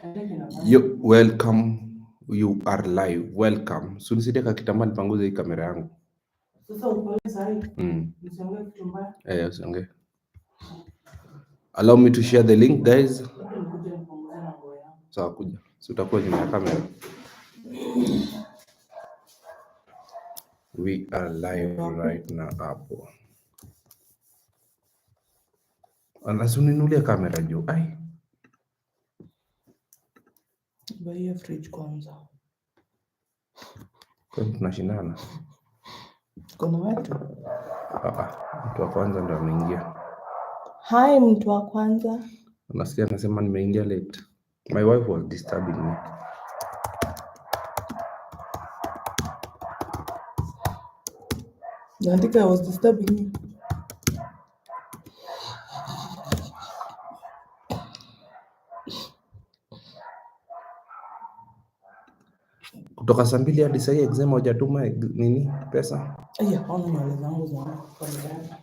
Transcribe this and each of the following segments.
You welcome, you are live. Welcome. Sunisaidia kakitamba nipanguze hii kamera yangu. Sasa uko sahi. Usiongee kitu mbaya. Usiongee. Allow me to share the link, guys. Sawa, kuja. Si utakuwa nyuma ya kamera. We are live right now hapo. Anasuninulia kamera juu. Ai. Buy a fridge kwanza. Kwa tunashindana. Kuna watu? Mtu wa kwanza ndo ameingia. Hi, mtu wa kwanza. Unasikia anasema nimeingia late. My wife was disturbing me. I think I was disturbing you. Kutoka saa 2 hadi sasa exam hujatuma nini pesa?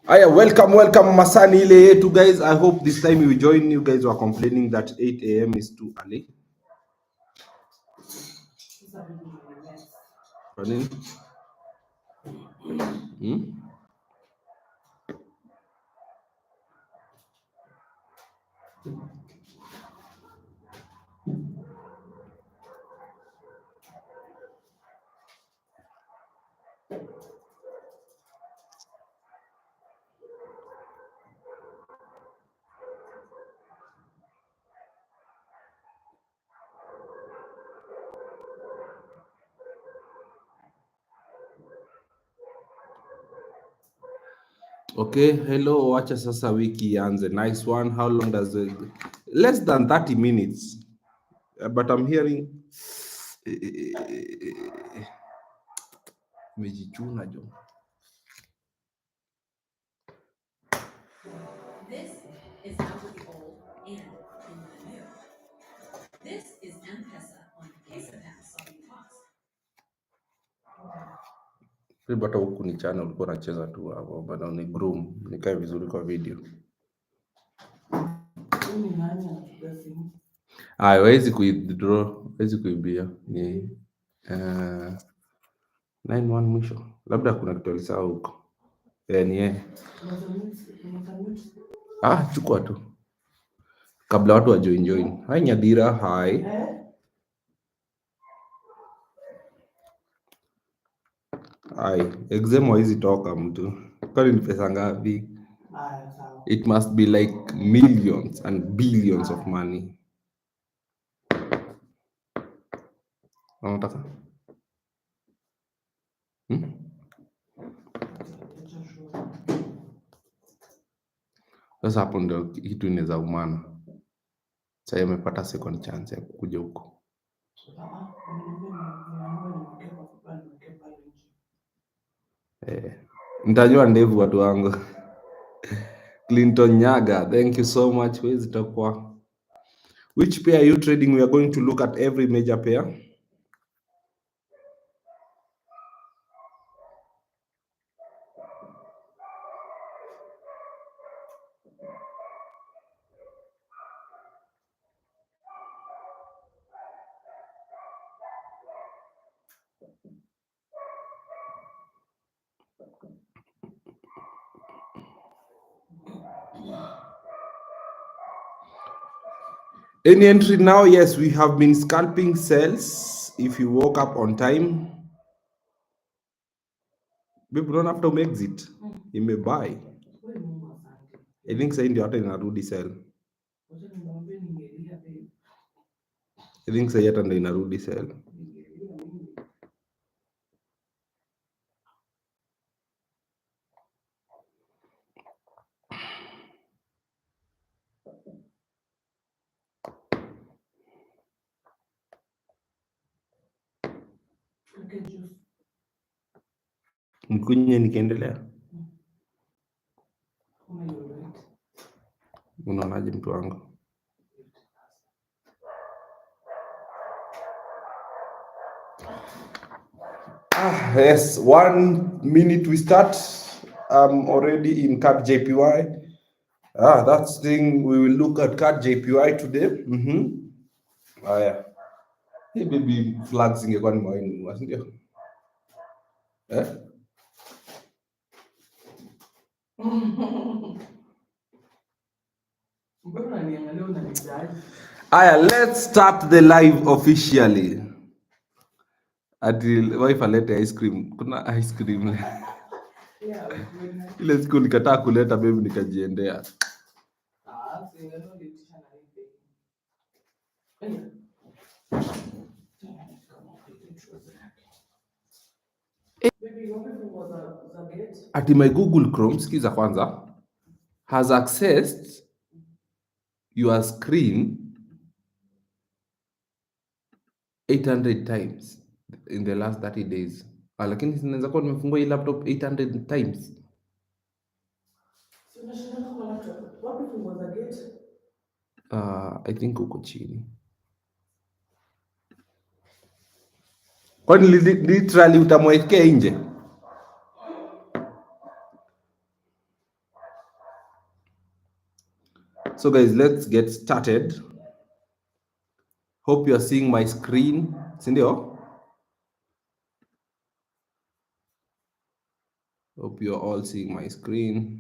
Aya, welcome Masani ile yetu guys. I hope this time you join. You guys were complaining that 8 a.m. is too early. Kwa nini? Okay, hello, wacha sasa wiki ianze. Nice one. How long does it? Less than 30 minutes. But I'm hearing mejichuna jo. This is out with the old and in the new. This is M-Pesa on PesaPass on Plus. Bata huku ni channel ulikuwa unacheza tu hapo, bado ni groom, nikae vizuri kwa video. Hawezi kuidraw, hawezi kuibia. Ni 91 mwisho. Labda kuna kitu alisahau huko. Ni yeye. Chukua tu. Kabla watu wa join. Hai Nyadira, hai. Exam haizi toka mtu. Kwani ni pesa ngapi? It must be like millions and billions of money. Unataka? Sasa hapo ndio kitu inaweza umana. Sasa amepata second chance ya kuja huko. Nitajua ndevu watu wangu. Clinton Nyaga, thank you so much. Where's itakuwa? Which pair are you trading? We are going to look at every major pair. Any entry now? Yes, we have been scalping sells. If you woke up on time, people don't have to exit. You may buy. I think saying the other inarudi sell. I think say hata ndio inarudi sell. Nikunywe nikiendelea. Unaonaje mtu wangu? Yes, 1 minute we start. I'm already in CAD JPY. That's thing we will look at CAD JPY today. Haya. Hii baby flags ingekuwa ni mawingu, si ndio? Aya, let's start the live officially. Ati wife alete ice cream. Kuna ice cream. Ile siku nikataa kuleta baby nikajiendea. Ati my Google Chrome, sikiza kwanza, has accessed your screen 800 times in the last 30 days. Lakini sinaweza kuwa nimefungua hii laptop 800 times. I think uko chini. Kwani literally utamwekea nje? So guys, let's get started. Hope you are seeing my screen. Sindio? Hope you are all seeing my screen.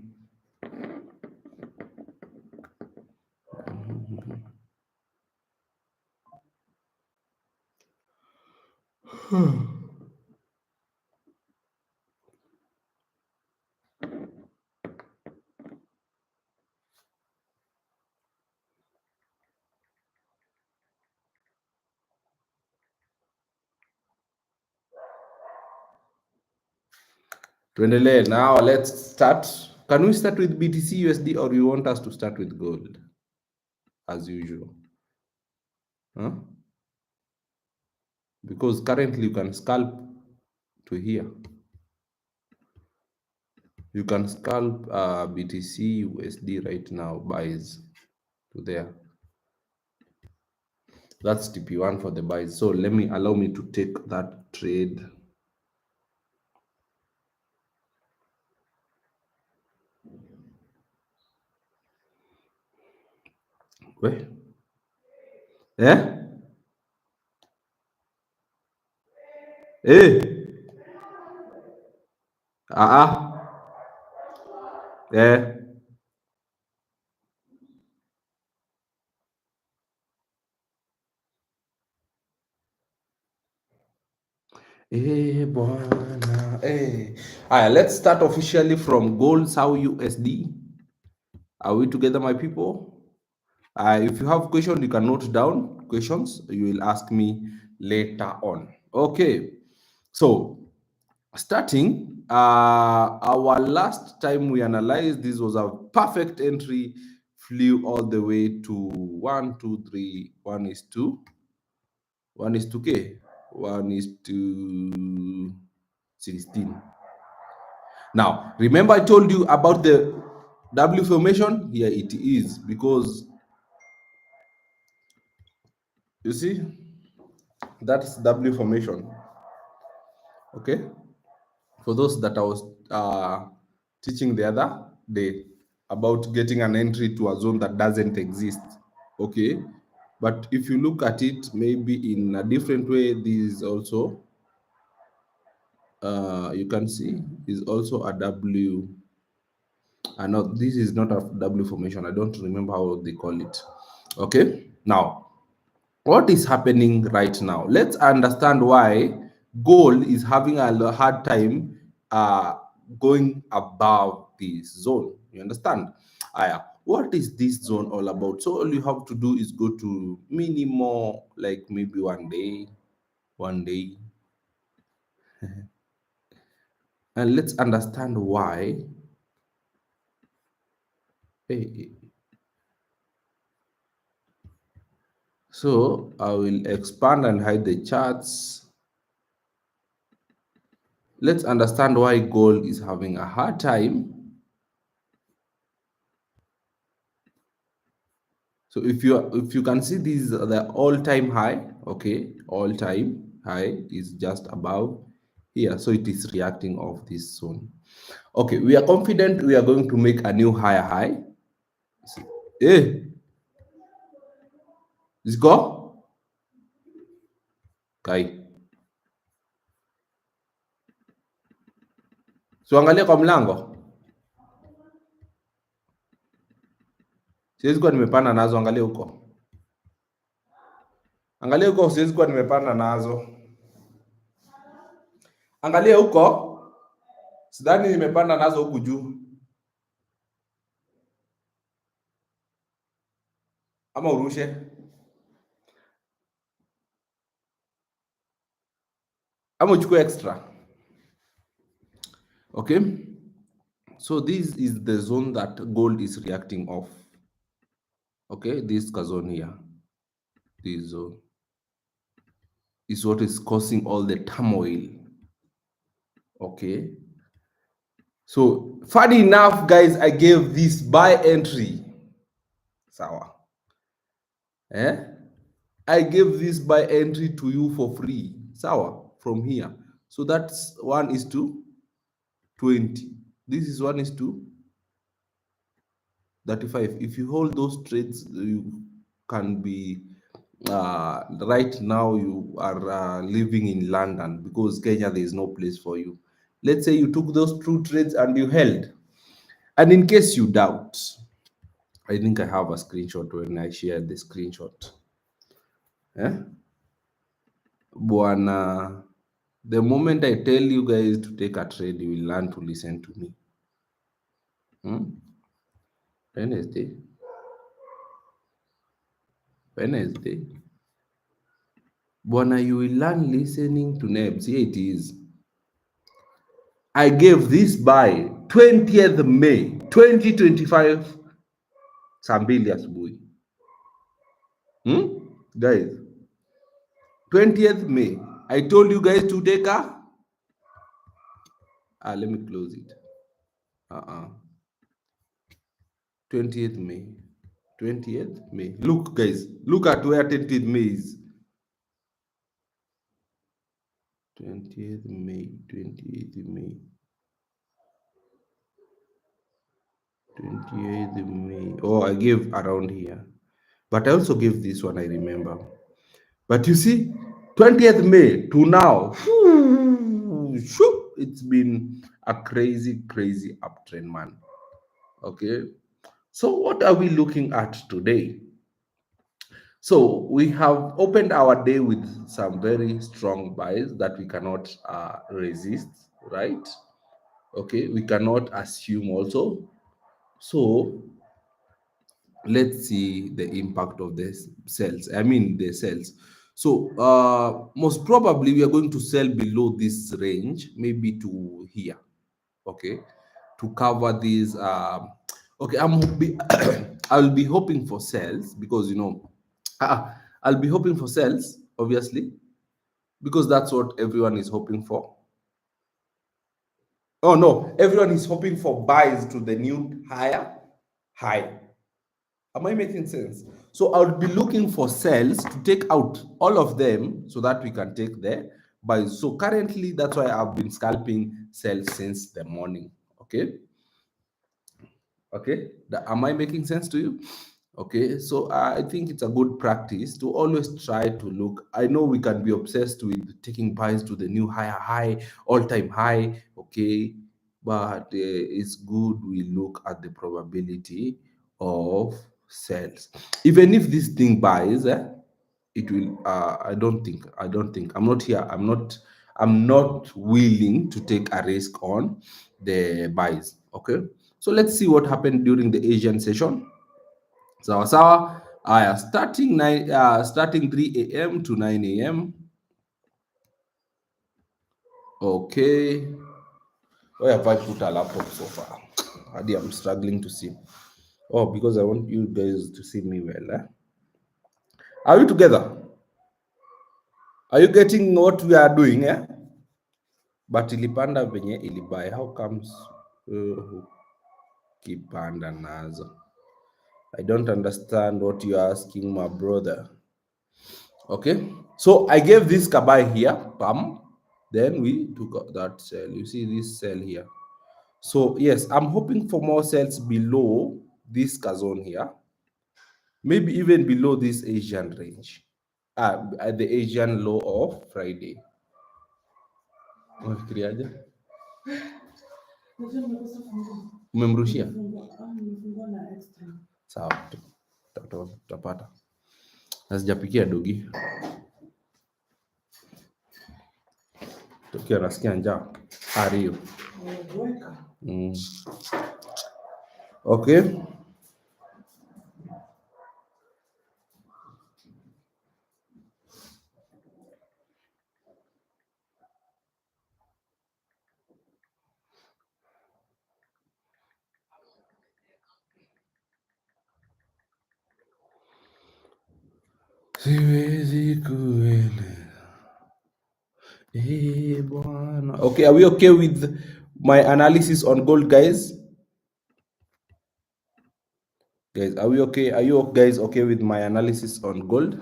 Tuendelee. Now let's start. Can we start with BTC USD or you want us to start with gold as usual? Because currently you can scalp to here. You can scalp BTC USD right now, buys to there. That's TP1 for the buys. So allow me to take that trade. Wait. Yeah? Hey. Yeah. Bwana. Alright, let's start officially from gold SAU USD. Are we together, my people? If you have questions, you can note down questions. You will ask me later on. Okay. So starting, our last time we analyzed, this was a perfect entry, flew all the way to 1, 2, 3, 1 is to 1 is to K, 1 is to 16. Now, remember I told you about the W formation? Here it is, because you see, that's W formation. Okay, for those that I was teaching the other day about getting an entry to a zone that doesn't exist. Okay, but if you look at it maybe in a different way, this is also you can see is also a W. No, this is not a W formation. I don't remember how they call it. Okay, now what is happening right now? Let's understand why gold is having a hard time going above this zone. You understand? What is this zone all about? So all you have to do is go to minimum, like maybe one day, and let's understand why. So I will expand and hide the charts. Let's understand why gold is having a hard time. So if you can see, these are the all-time high. Okay, all-time high is just above here, so it is reacting off this zone. Okay, we are confident we are going to make a new higher high. Let's go. Kai. So angalia kwa mlango. Siwezi kuwa nimepanda nazo, angalia huko. Angalia huko, siwezi kuwa nimepanda nazo. Angalia huko. Sidhani nimepanda nazo huku juu. Ama urushe. Ama uchukue extra. Okay? So this is the zone that gold is reacting off. Okay? This zone here. This zone is what is causing all the turmoil. Okay? So funny enough, guys, I gave this buy entry. Sawa. I gave this buy entry to you for free. Sawa, from here. So that's 1:20. This is 1:35. If you hold those trades, you can be right now you are living in London, because Kenya there is no place for you. Let's say you took those two trades and you held. And in case you doubt, I think I have a screenshot when I shared the screenshot. Bwana, the moment I tell you guys to take a trade, you will learn to listen to me. Wednesday. Bwana, you will learn listening to Nebs. Here it is. I gave this by 20th May 2025 saa 2 asubuhi. Guys, 20th May. I told you guys to take a... let me close it. 20th May. 20th May. Look, guys. Look at where 20th May is. 20th May. 28th May. 28th May. Oh, I gave around here. But I also gave this one, I remember. But you see, 20th May to now, it's been a crazy uptrend, man. Okay. So what are we looking at today? So we have opened our day with some very strong buys that we cannot resist, right? Okay, we cannot assume also. So let's see the impact of this sales. The sales. So most probably we are going to sell below this range, maybe to here. Okay, to cover these. Okay, I'll be hoping for sales, because I'll be hoping for sales, obviously, because that's what everyone is hoping for. Oh no, everyone is hoping for buys to the new higher high. Am I making sense? So I'll be looking for sales to take out all of them so that we can take the buys. So currently, that's why I've been scalping sales since the morning. Okay. Okay. Am I making sense to you? Okay, so I think it's a good practice to always try to look. I know we can be obsessed with taking buys to the new higher high, all-time high, okay, but it's good we look at the probability of sales. Even if this thing buys, it will. I don't think. I'm not here. I'm not willing to take a risk on the buys. Okay, so let's see what happened during the Asian session. Sawa sawa. Aya, starting 3 a.m. to 9 a.m. Okay. Why have I put a laptop so far? Adi, I'm struggling to see. Oh, because I want you guys to see me well. Are we together? Are you getting what we are doing? But ilipanda venye ilibai. How comes kipanda nazo? I don't understand what you are asking, my brother. Okay, so I gave this kabai here, then we took that cell. You see this cell here. So yes, I'm hoping for more cells below this zone here, maybe even below this Asian range. at the Asian low of Friday. Unafikiriaje? Umemrushia? Sawa, tutapata. Nasijapikia dogi. Tokia nasikia njaa. Hario. Okay. Siwezi kueleza. Bwana. Okay, are we okay with my analysis on gold, guys? Guys, are we okay? Are you guys okay with my analysis on gold?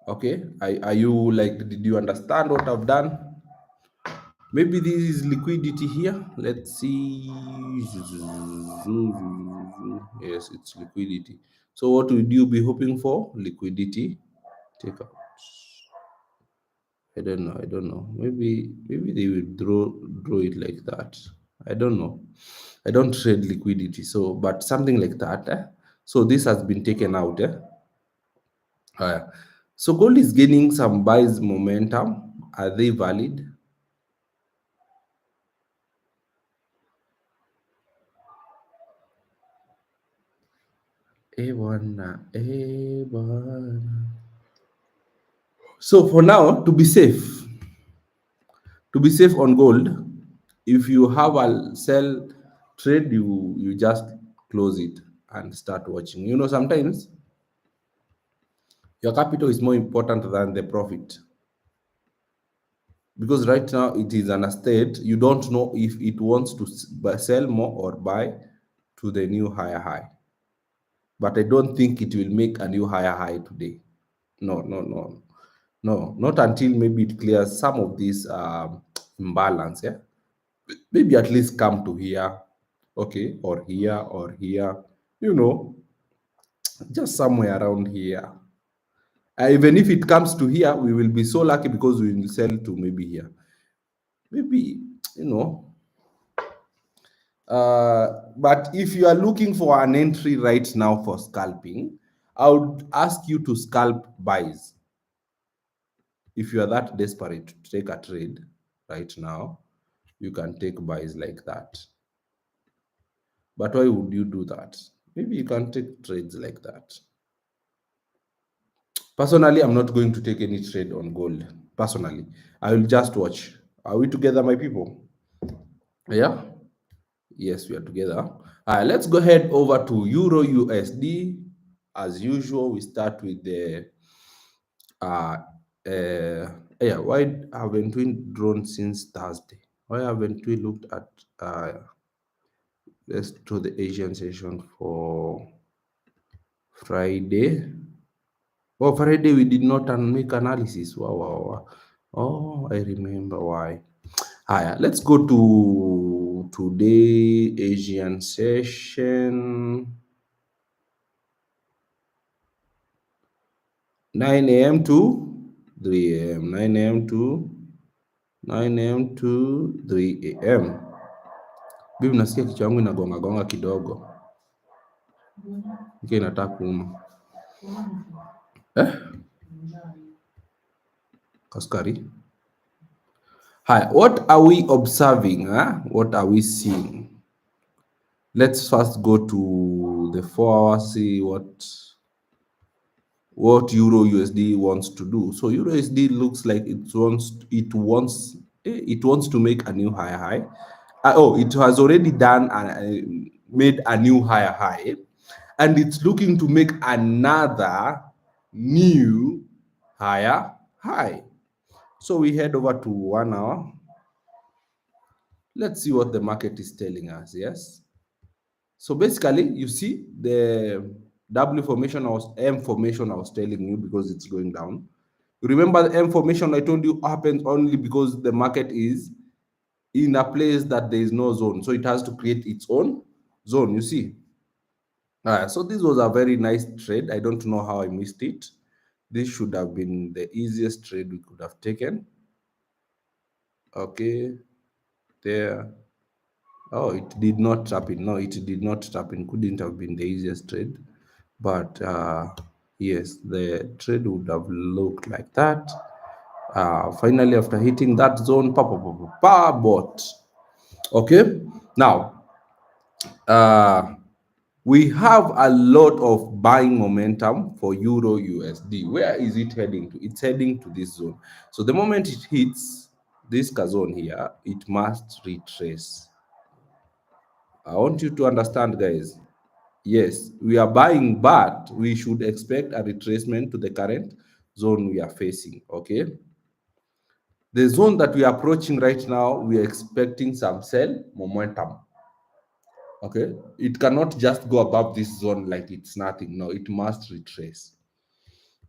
Okay. Are you like, did you understand what I've done? Maybe this is liquidity here. Let's see. Yes, it's liquidity. So what would you be hoping for? Liquidity. Take out. I don't know. Maybe they will draw it like that. I don't know. I don't trade liquidity, so but something like that. So this has been taken out. So gold is gaining some buys momentum. Are they valid? So for now, to be safe on gold, if you have a sell trade, you just close it and start watching. You know, sometimes your capital is more important than the profit, because right now it is in a state you don't know if it wants to sell more or buy to the new higher high. But I don't think it will make a new higher high today. No, not until maybe it clears some of this imbalance. Yeah, maybe at least come to here, okay, or here, you know, just somewhere around here. Even if it comes to here, we will be so lucky because we will sell to maybe here. Maybe, you know. But if you are looking for an entry right now for scalping, I would ask you to scalp buys. If you are that desperate to take a trade right now, you can take buys like that. But why would you do that? Maybe you can take trades like that. Personally, I'm not going to take any trade on gold. Personally, I will just watch. Are we together, my people? Yeah. Yes, we are together. Let's go ahead over to Euro USD. As usual, we start with the yeah. Why haven't we drawn since Thursday? Why haven't we looked at let's do the Asian session for Friday? Oh, Friday we did not make analysis. Wow. Oh, I remember why. Let's go to today Asian session. 9 a.m. to 3 a.m. 9 a.m. to 3 a.m. Bibi, nasikia kichwa yangu inagonga gonga kidogo. Nikiwa inataka kuuma. Kaskari. What are we observing? What are we seeing? Let's first go to the 4 hours, see what Euro USD wants to do. So Euro USD looks like it wants to make a new higher high. It has already done made a new higher high, and it's looking to make another new higher high. So we head over to 1 hour. Let's see what the market is telling us. Yes. So basically, you see the W formation or M formation I was telling you, because it's going down. Remember the M formation I told you happens only because the market is in a place that there is no zone. So it has to create its own zone, you see. So this was a very nice trade. I don't know how I missed it. This should have been the easiest trade we could have taken. Okay, there. Oh, it did not tap in. No, it did not tap in. Couldn't have been the easiest trade. But yes, the trade would have looked like that. Finally, after hitting that zone, bought. Okay, now we have a lot of buying momentum for Euro USD. Where is it heading to? It's heading to this zone. So the moment it hits this zone here, it must retrace. I want you to understand, guys. Yes, we are buying, but we should expect a retracement to the current zone we are facing. Okay. The zone that we are approaching right now, we are expecting some sell momentum. Okay, it cannot just go above this zone like it's nothing. No, it must retrace.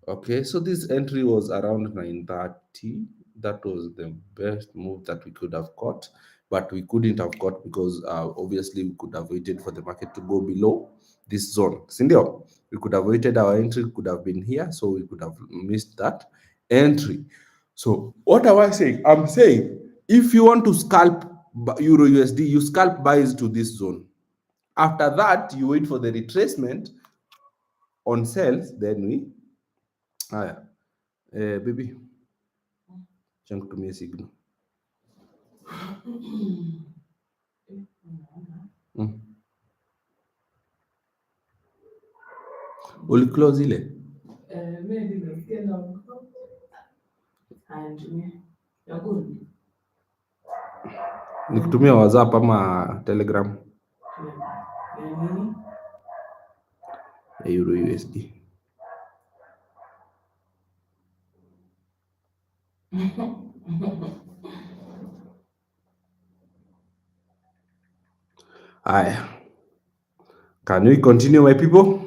Okay, so this entry was around 930. That was the best move that we could have caught, but we couldn't have caught because obviously we could have waited for the market to go below this zone. Sindio, we could have waited, our entry could have been here, so we could have missed that entry. So what am I saying? I'm saying if you want to scalp Euro USD, you scalp buys to this zone. After that, you wait for the retracement on sells, then we baby, acha nikutumie signal. Uliclose ile? Nikutumia WhatsApp ama Telegram? Ya Euro USD. Aya. Can we continue, my people?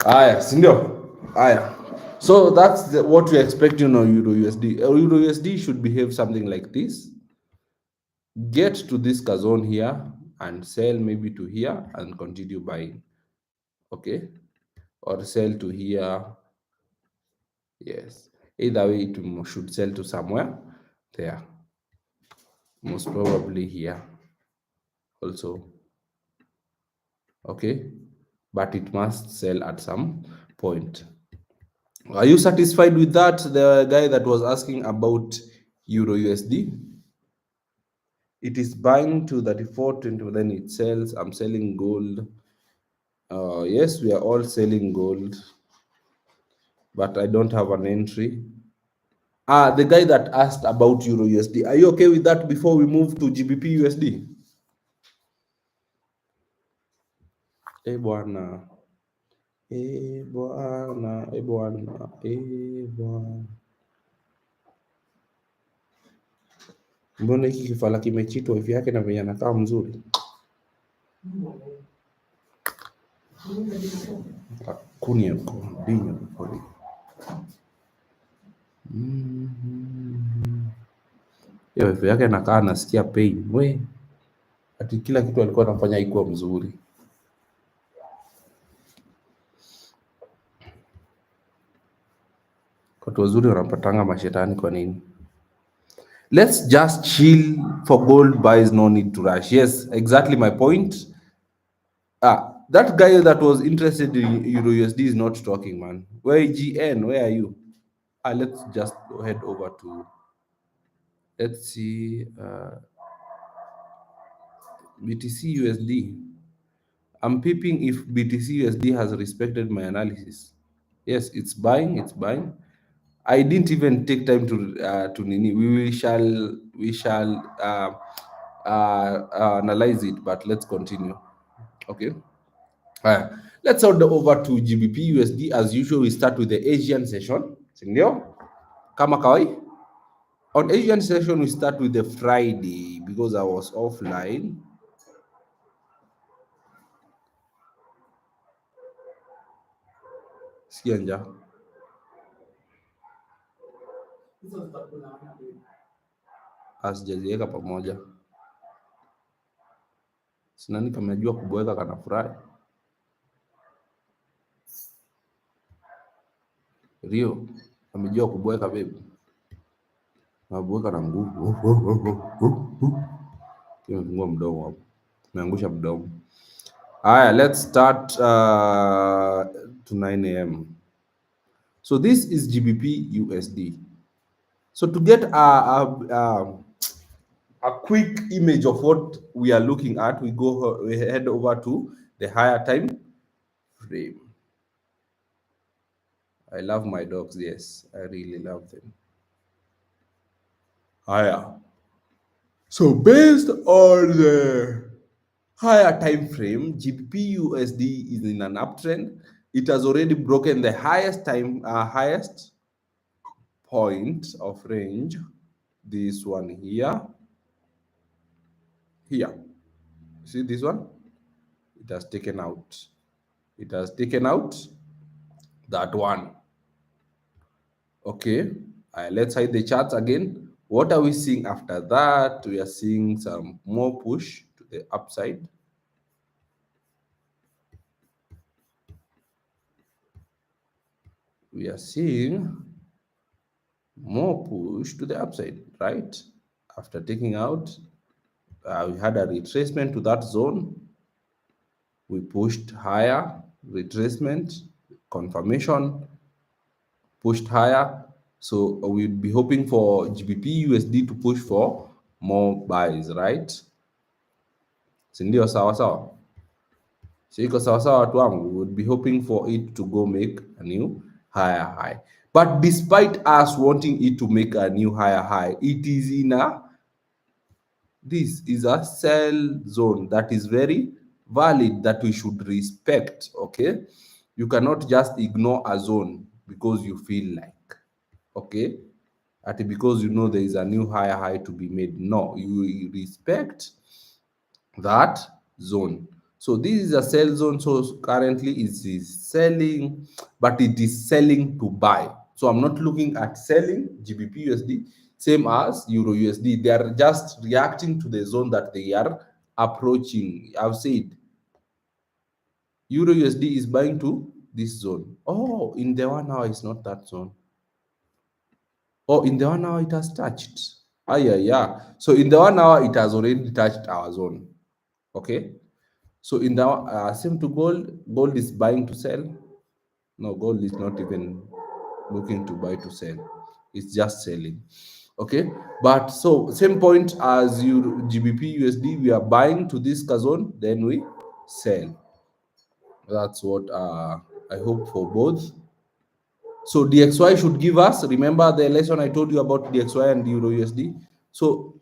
Aya, sindio? Aya. So that's what we're expecting on Euro USD. Euro USD should behave something like this. Get to this zone here and sell maybe to here and continue buying. Okay? Or sell to here. Yes. Either way, it should sell to somewhere there. Most probably here also. Okay? But it must sell at some point. Are you satisfied with that? The guy that was asking about Euro USD? It is buying to 34.20, then it sells. I'm selling gold. Yes, we are all selling gold, but I don't have an entry. The guy that asked about Euro USD, are you okay with that before we move to GBP USD? Bwana. Bwana. Bwana. Mbona hiki kifala kimechitwa hivi yake na venye anakaa mzuri? Kunia huko, dinyo pole. Hiyo wife yake anakaa anasikia pain. We, ati kila kitu alikuwa anafanya haikuwa mzuri. Watu wazuri wanapatanga mashetani kwa nini? Let's just chill for gold buys, no need to rush. Yes, exactly my point. That guy that was interested in Euro USD is not talking, man. Where GN? Where are you? Let's just go head over to, let's see, BTC USD. I'm peeping if BTC USD has respected my analysis. Yes, it's buying, it's buying. I didn't even take time to nini. We shall analyze it, but let's continue. Okay. Let's head over to GBP USD. As usual, we start with the Asian session. Sindio? Kama kawaii. On Asian session, we start with the Friday because I was offline. Sikia njaa. Asijaziweka pamoja. Sinani kamejua kubweka kanafurahi. Rio amejua kubweka baby. Nabweka na nguvu. Kimefungua mdomo hapo. Umeangusha mdomo. Aya, let's start to 9 a.m. So this is GBP USD. So to get a quick image of what we are looking at, we head over to the higher time frame. I love my dogs. Yes, I really love them. Higher. So based on the higher time frame, GBP USD is in an uptrend. It has already broken the highest point of range. This one here. See this one? It has taken out. It has taken out that one. Okay. Let's hide the charts again. What are we seeing after that? We are seeing some more push to the upside. We are seeing more push to the upside, right? After taking out, we had a retracement to that zone. We pushed higher, retracement, confirmation, pushed higher. So we'll be hoping for GBP USD to push for more buys, right? Si ndio? Sawa sawa. So iko sawa sawa watu wangu. We would be hoping for it to go make a new higher high. But despite us wanting it to make a new higher high, it is in this is a sell zone that is very valid, that we should respect. Okay, you cannot just ignore a zone because you feel like, okay, because you know there is a new higher high to be made. No, you respect that zone. So this is a sell zone. So currently it is selling, but it is selling to buy. So I'm not looking at selling GBP USD, same as Euro USD. They are just reacting to the zone that they are approaching. I've said Euro USD is buying to this zone. Oh, in the 1 hour it's not that zone. Oh, in the 1 hour it has touched. Yeah. So in the 1 hour it has already touched our zone. Okay. So in the same to gold is buying to sell. No, gold is not even looking to buy to sell. It's just selling. Okay, but so same point as GBP USD, we are buying to this zone, then we sell. That's what I hope for both. So DXY should give us, remember the lesson I told you about DXY and Euro USD. So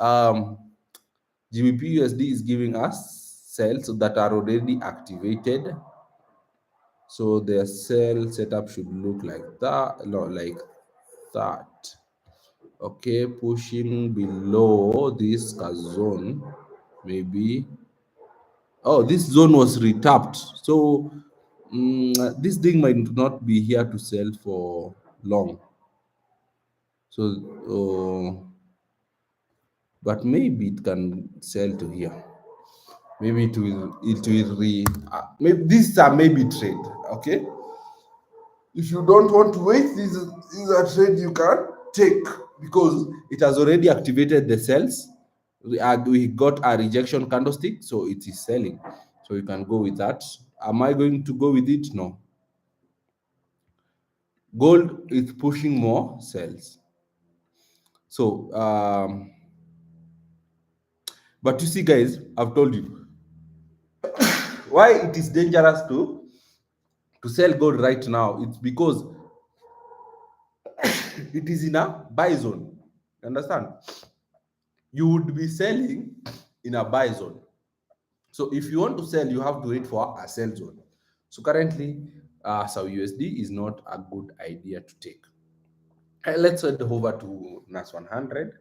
GBP USD is giving us sales that are already activated. So their cell setup should look like that, not like that. Okay, pushing below this zone, maybe. Oh, this zone was retapped. So this thing might not be here to sell for long. So, but maybe it can sell to here. Maybe it will maybe this is a maybe trade. Okay. If you don't want to wait, this is a trade you can take because it has already activated the cells. We got a rejection candlestick, so it is selling. So you can go with that. Am I going to go with it? No. Gold is pushing more cells. So, but you see, guys, I've told you why it is dangerous to sell gold right now. It's because it is in a buy zone. Understand? You would be selling in a buy zone. So if you want to sell, you have to wait for a sell zone. So currently, so USD is not a good idea to take. Let's head over to NAS 100.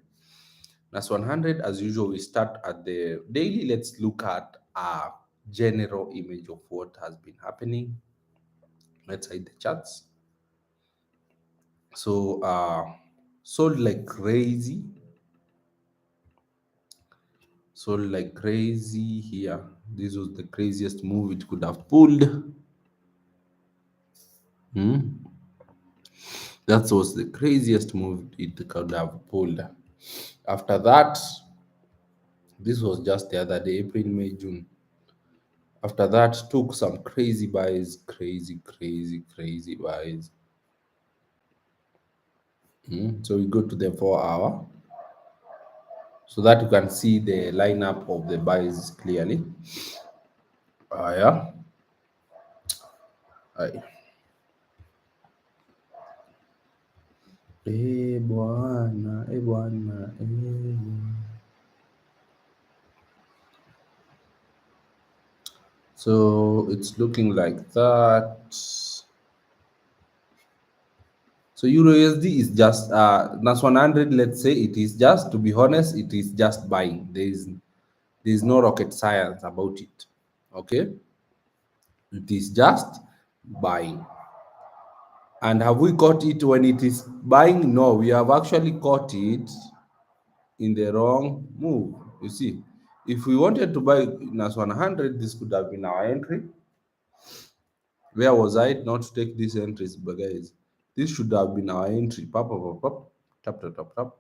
NAS 100, as usual, we start at the daily. Let's look at a general image of what has been happening. Let's hide the charts. So sold like crazy. sold like crazy here. This was the craziest move it could have pulled. That was the craziest move it could have pulled. After that, this was just the other day, April, May, June. After that, took some crazy buys, crazy buys. So we go to the 4 hour so that you can see the lineup of the buys clearly. Yeah. Aye. Bwana, bwana, bwana. So it's looking like that. So Euro USD is just NAS 100. Let's say it is just, to be honest, it is just buying. There is no rocket science about it. Okay, it is just buying. And have we caught it when it is buying? No, we have actually caught it in the wrong move. You see, if we wanted to buy NAS 100, this could have been our entry. Where was I not to take these entries, but guys? This should have been our entry. Pop, pop, pop, pop, tap, tap, tap, tap.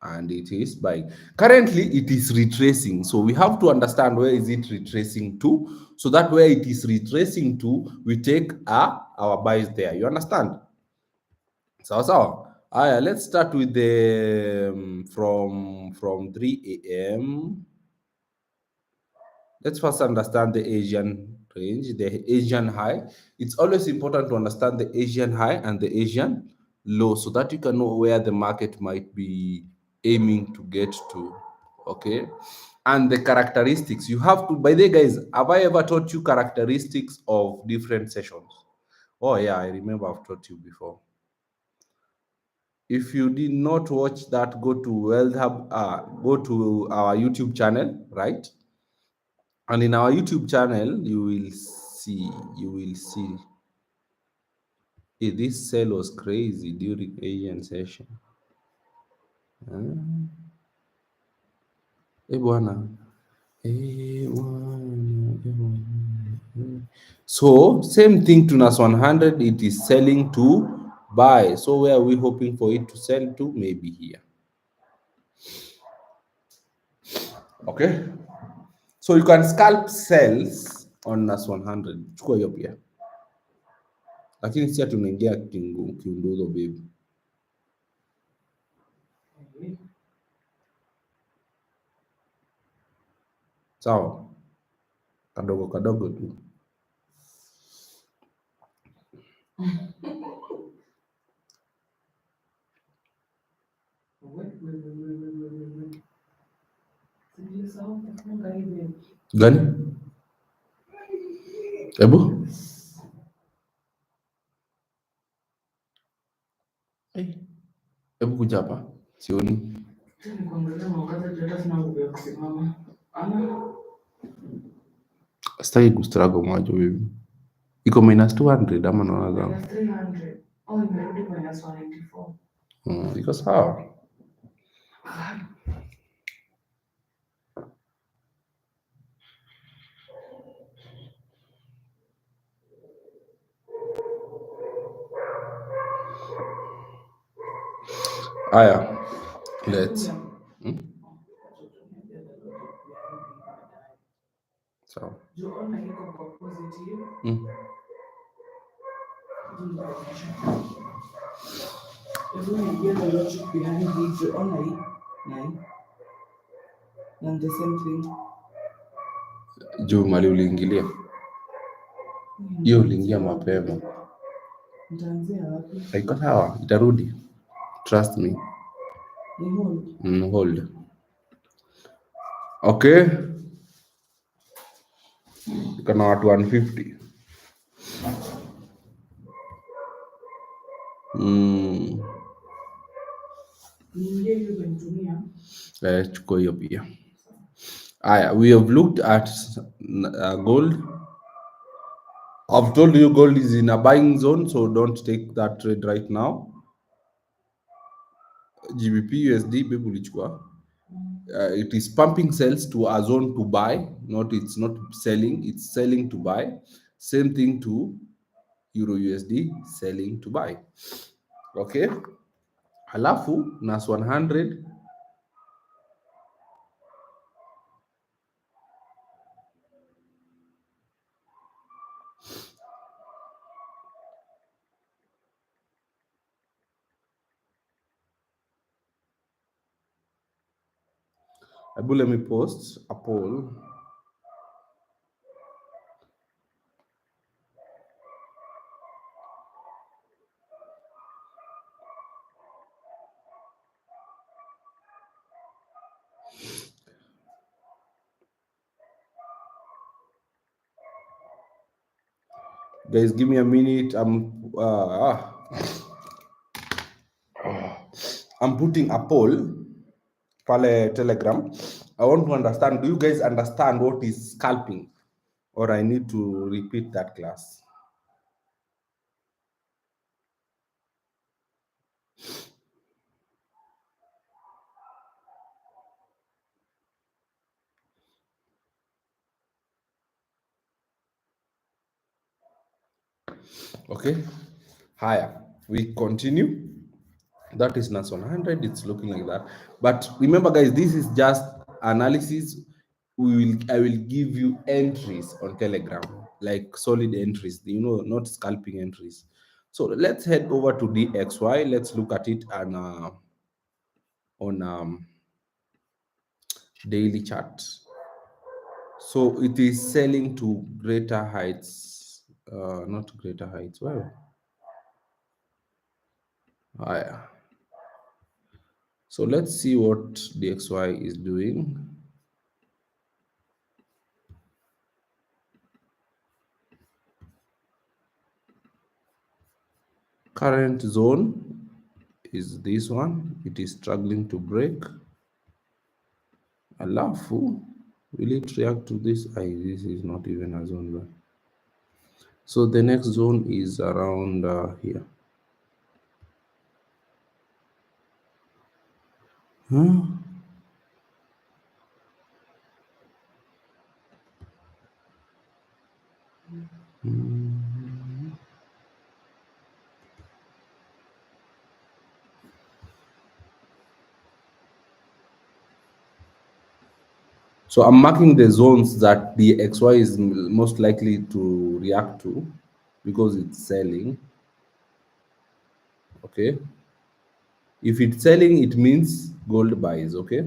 And it is buying. Currently, it is retracing. So we have to understand where is it retracing to, so that where it is retracing to, we take our buys there. You understand? So let's start with the from 3 a.m. Let's first understand the Asian range, the Asian high. It's always important to understand the Asian high and the Asian low so that you can know where the market might be aiming to get to. Okay. And the characteristics you have to, by the way, guys, have I ever taught you characteristics of different sessions? Oh, yeah, I remember I've taught you before. If you did not watch that, go to Wealth Hub, go to our YouTube channel, right? And in our YouTube channel, you will see. Hey, this sale was crazy during Asian session. Bwana. So same thing to NAS 100, it is selling to buy. So where are we hoping for it to sell to? Maybe here. Okay. So you can scalp cells on NAS 100. Chukua hiyo pia. Lakini si ati unaingia kiunduzo baby. Sawa. Kadogo kadogo tu. Gani? Hebu? Hebu kuja hapa. Sioni. Sitaki kustruggle macho baby. Iko minus 200 ama naona zangu. Minus 300. Oh, imerudi minus 184. Iko sawa. Aya, let's. Sawa. And the same thing. Juu mali uliingilia. Hiyo uliingia mapema. Nitaanzia wapi? Haiko sawa, itarudi. Trust me. Hold. Hold. Okay. Kana watu 150. Chukua hiyo pia. Aya, we have looked at gold. I've told you gold is in a buying zone, so don't take that trade right now. GBP USD, baby ulichukua. it is pumping sales to a zone to buy, not it's not selling, it's selling to buy. Same thing to Euro USD, selling to buy. Okay, halafu NAS 100 Abu, let me post a poll. Guys, give me a minute. I'm putting a poll pale Telegram. I want to understand. Do you guys understand what is scalping, or I need to repeat that class? Okay, higher. We continue. That is NAS 100. It's looking like that. But remember, guys, this is just analysis. I will give you entries on Telegram, like solid entries. Not scalping entries. So let's head over to DXY. Let's look at it on daily chart. So it is selling to greater heights, not greater heights. Well, higher. So let's see what DXY is doing. Current zone is this one. It is struggling to break. Alafu, will it react to this? This is not even a zone bar. So the next zone is around here. So I'm marking the zones that the XY is most likely to react to because it's selling. Okay. If it's selling, it means gold buys. Okay.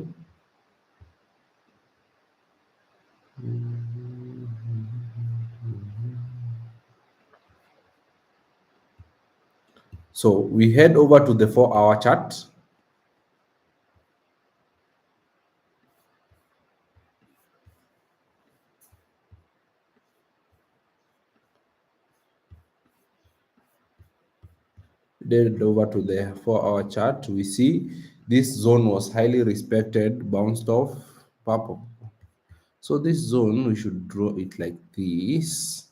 So we head over to the 4-hour chart. Head over to the 4-hour chart. We see this zone was highly respected, bounced off, purple. So this zone, we should draw it like this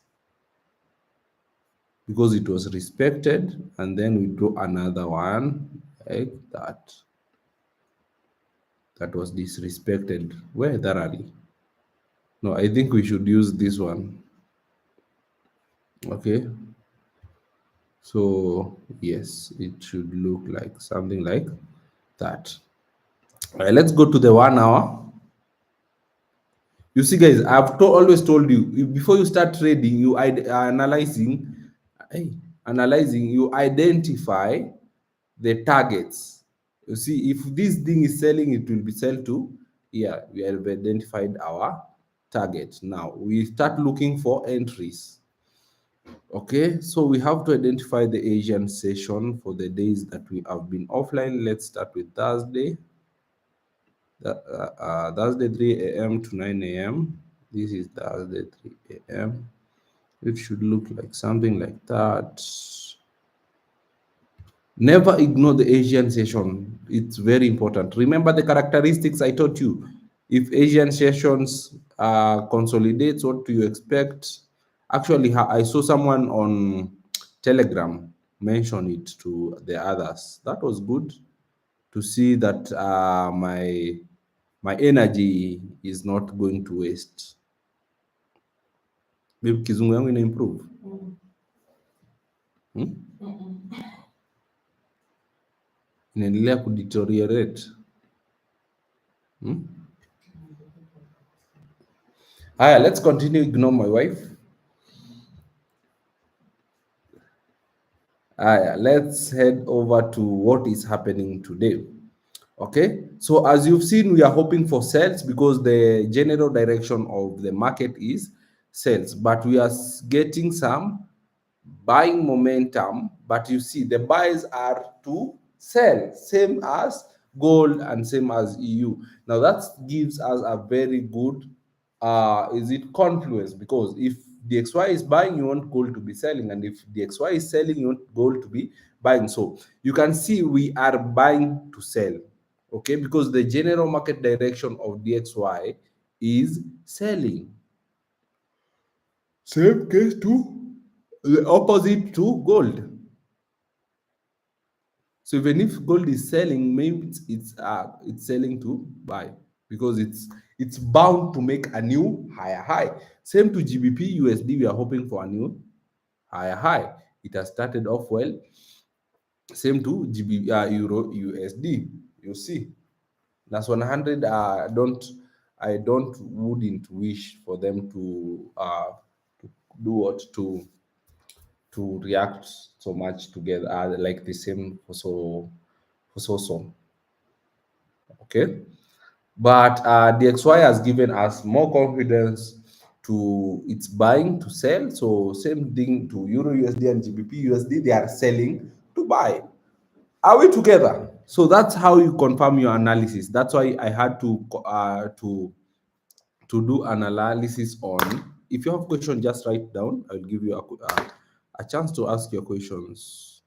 because it was respected, and then we draw another one like that. That was disrespected. Where thoroughly? No, I think we should use this one. Okay. So yes, it should look like something like that. All right, let's go to the 1 hour. You see, guys, always told you before you start trading, you analyzing, you identify the targets. You see, if this thing is selling, it will be sell to. Yeah, we have identified our target. Now we start looking for entries. Okay, so we have to identify the Asian session for the days that we have been offline. Let's start with Thursday. Thursday 3 a.m. to 9 a.m. This is Thursday 3 a.m. It should look like something like that. Never ignore the Asian session. It's very important. Remember the characteristics I taught you. If Asian sessions consolidates, what do you expect? Actually, I saw someone on Telegram mention it to the others. That was good to see that my my energy is not going to waste. Maybe kizungu yangu ina improve. Inaendelea kudeteriorate. Haya, let's continue. Ignore my wife. Let's head over to what is happening today. Okay, so as you've seen, we are hoping for sales because the general direction of the market is sales, but we are getting some buying momentum. But you see, the buys are to sell, same as gold and same as EU. Now that gives us a very good is it confluence, because if DXY is buying, you want gold to be selling, and if DXY is selling, you want gold to be buying. So you can see we are buying to sell, okay, because the general market direction of DXY is selling. Same case to the opposite to gold. So even if gold is selling, maybe it's selling to buy, because it's bound to make a new higher high. Same to GBP USD, we are hoping for a new higher high. It has started off well. Same to Euro USD. You see, that's 100. I wouldn't wish for them to do what to react so much together, like the same for so. Okay, but DXY has given us more confidence to its buying to sell. So same thing to Euro USD and GBP USD, they are selling to buy. Are we together? So that's how you confirm your analysis. That's why I had to do an analysis on. If you have questions, just write down. I'll give you a chance to ask your questions.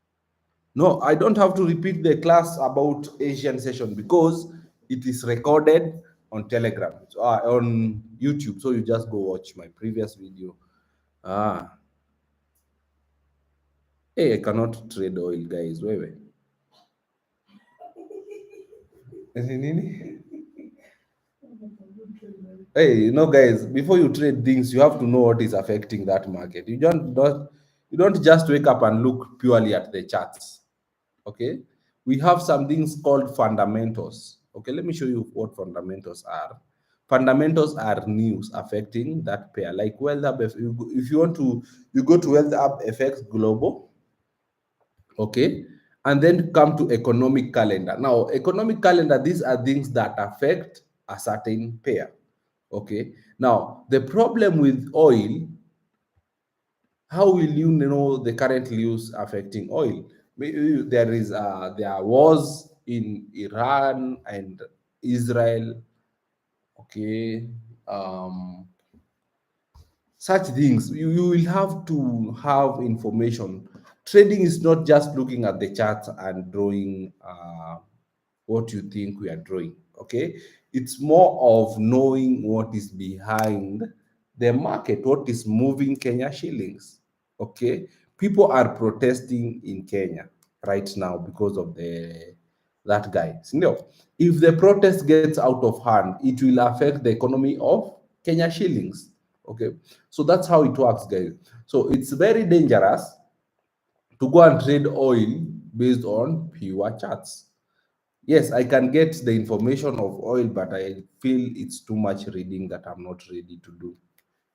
No, I don't have to repeat the class about Asian session because it is recorded on Telegram, on YouTube. So you just go watch my previous video. Hey, I cannot trade oil, guys. Wewe. Nini? Hey, guys, before you trade things, you have to know what is affecting that market. You don't just wake up and look purely at the charts. Okay, we have some things called fundamentals. Okay, let me show you what fundamentals are. Fundamentals are news affecting that pair, like Wealth Hub. If you want to, you go to Wealth Hub FX Global. Okay, and then come to economic calendar. Now, economic calendar, these are things that affect a certain pair. Okay, now the problem with oil, how will you know the current news affecting oil? Maybe there was in Iran and Israel. Okay, such things you will have to have information. Trading is not just looking at the chart and drawing what you think we are drawing. Okay, it's more of knowing what is behind the market, what is moving Kenya shillings. Okay, people are protesting in Kenya right now because of that guy. No, if the protest gets out of hand, it will affect the economy of Kenya shillings. Okay, so that's how it works, guys. So it's very dangerous to go and trade oil based on pure charts. Yes, I can get the information of oil, but I feel it's too much reading that I'm not ready to do.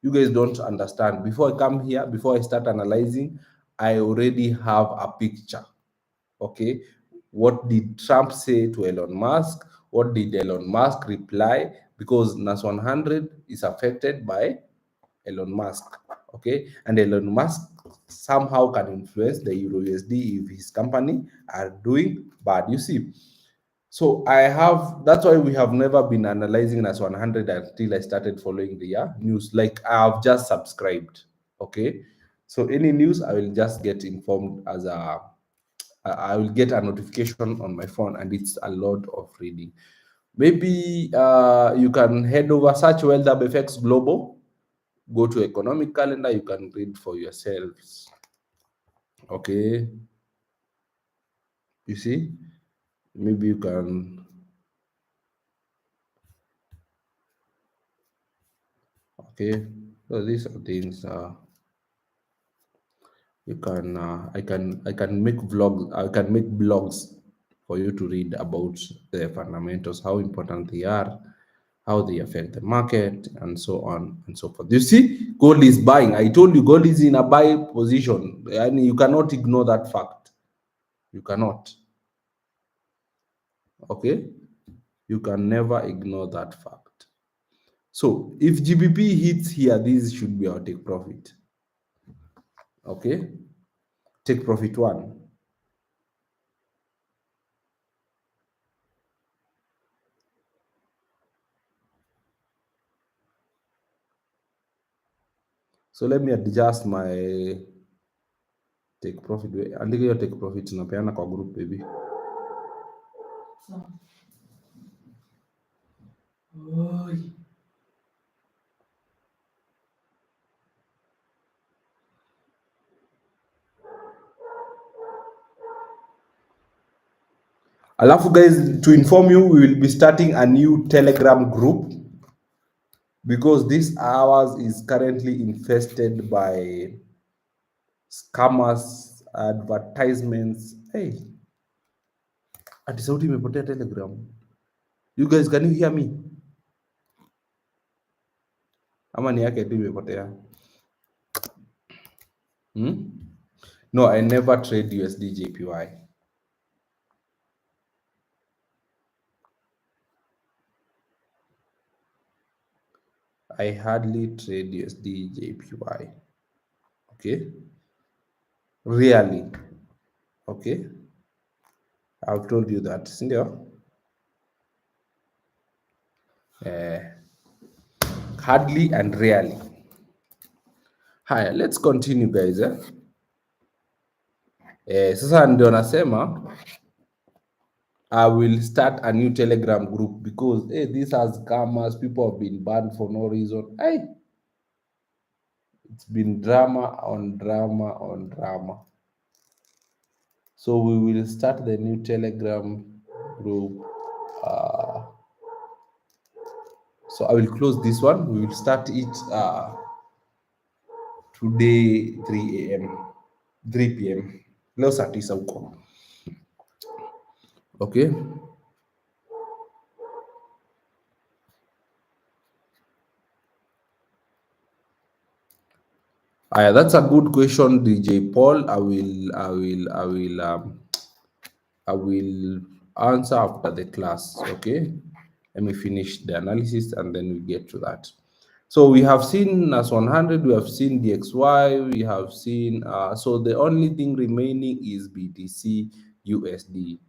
You guys don't understand. Before I come here, before I start analyzing, I already have a picture. Okay, what did Trump say to Elon Musk? What did Elon Musk reply? Because NAS 100 is affected by Elon Musk. Okay, and Elon Musk somehow can influence the Euro USD if his company are doing bad. You see, so that's why we have never been analyzing NAS 100 until I started following the news. Like I have just subscribed. Okay, so any news I will just get informed as I will get a notification on my phone, and it's a lot of reading. Maybe you can head over, search Wealth Hub FX Global, go to economic calendar, you can read for yourselves. Okay, you see, maybe you can Okay, so these are things you can I can make vlogs, I can make blogs for you to read about the fundamentals, how important they are, how they affect the market, and so on and so forth. You see, gold is buying. I told you gold is in a buy position, and you cannot ignore that fact. You cannot. Okay, you can never ignore that fact. So if GBP hits here, this should be our take profit. Okay, take profit one. So let me adjust my take profit. Andika hiyo take profit napeana kwa group baby. So. Oi. Alafu guys, to inform you, we will be starting a new Telegram group because this ours is currently infested by scammers, advertisements. Hey, ati sauti imepotea Telegram. You guys, can you hear me? Ama ni yake tu imepotea? No, I never trade USD JPY. I hardly trade USD JPY. Okay, really. Okay, I've told you that, sindio? Hardly and rarely. Haya, let's continue guys. Sasa ndio nasema I will start a new Telegram group because this has scammers, people have been banned for no reason. Hey, it's been drama on drama on drama. So we will start the new Telegram group. So I will close this one. We will start it today 3 a.m. 3 p.m. Leo saa 9 huko. Okay. That's a good question, DJ Paul. I will answer after the class. Okay. Let me finish the analysis and then we get to that. So we have seen NAS 100, we have seen DXY, we have seen, so the only thing remaining is BTC USD.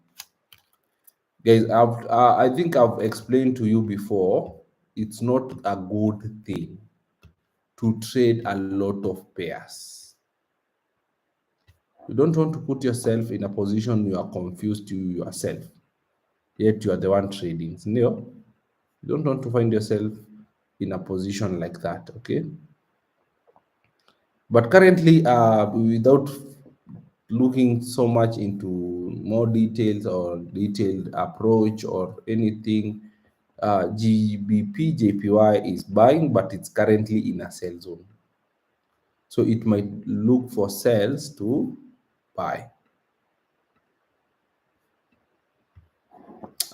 Guys, I think I've explained to you before, it's not a good thing to trade a lot of pairs. You don't want to put yourself in a position you are confused to yourself, yet you are the one trading. No, you don't want to find yourself in a position like that, okay? But currently, without looking so much into more details or detailed approach or anything, GBP JPY is buying, but it's currently in a sell zone. So it might look for sales to buy.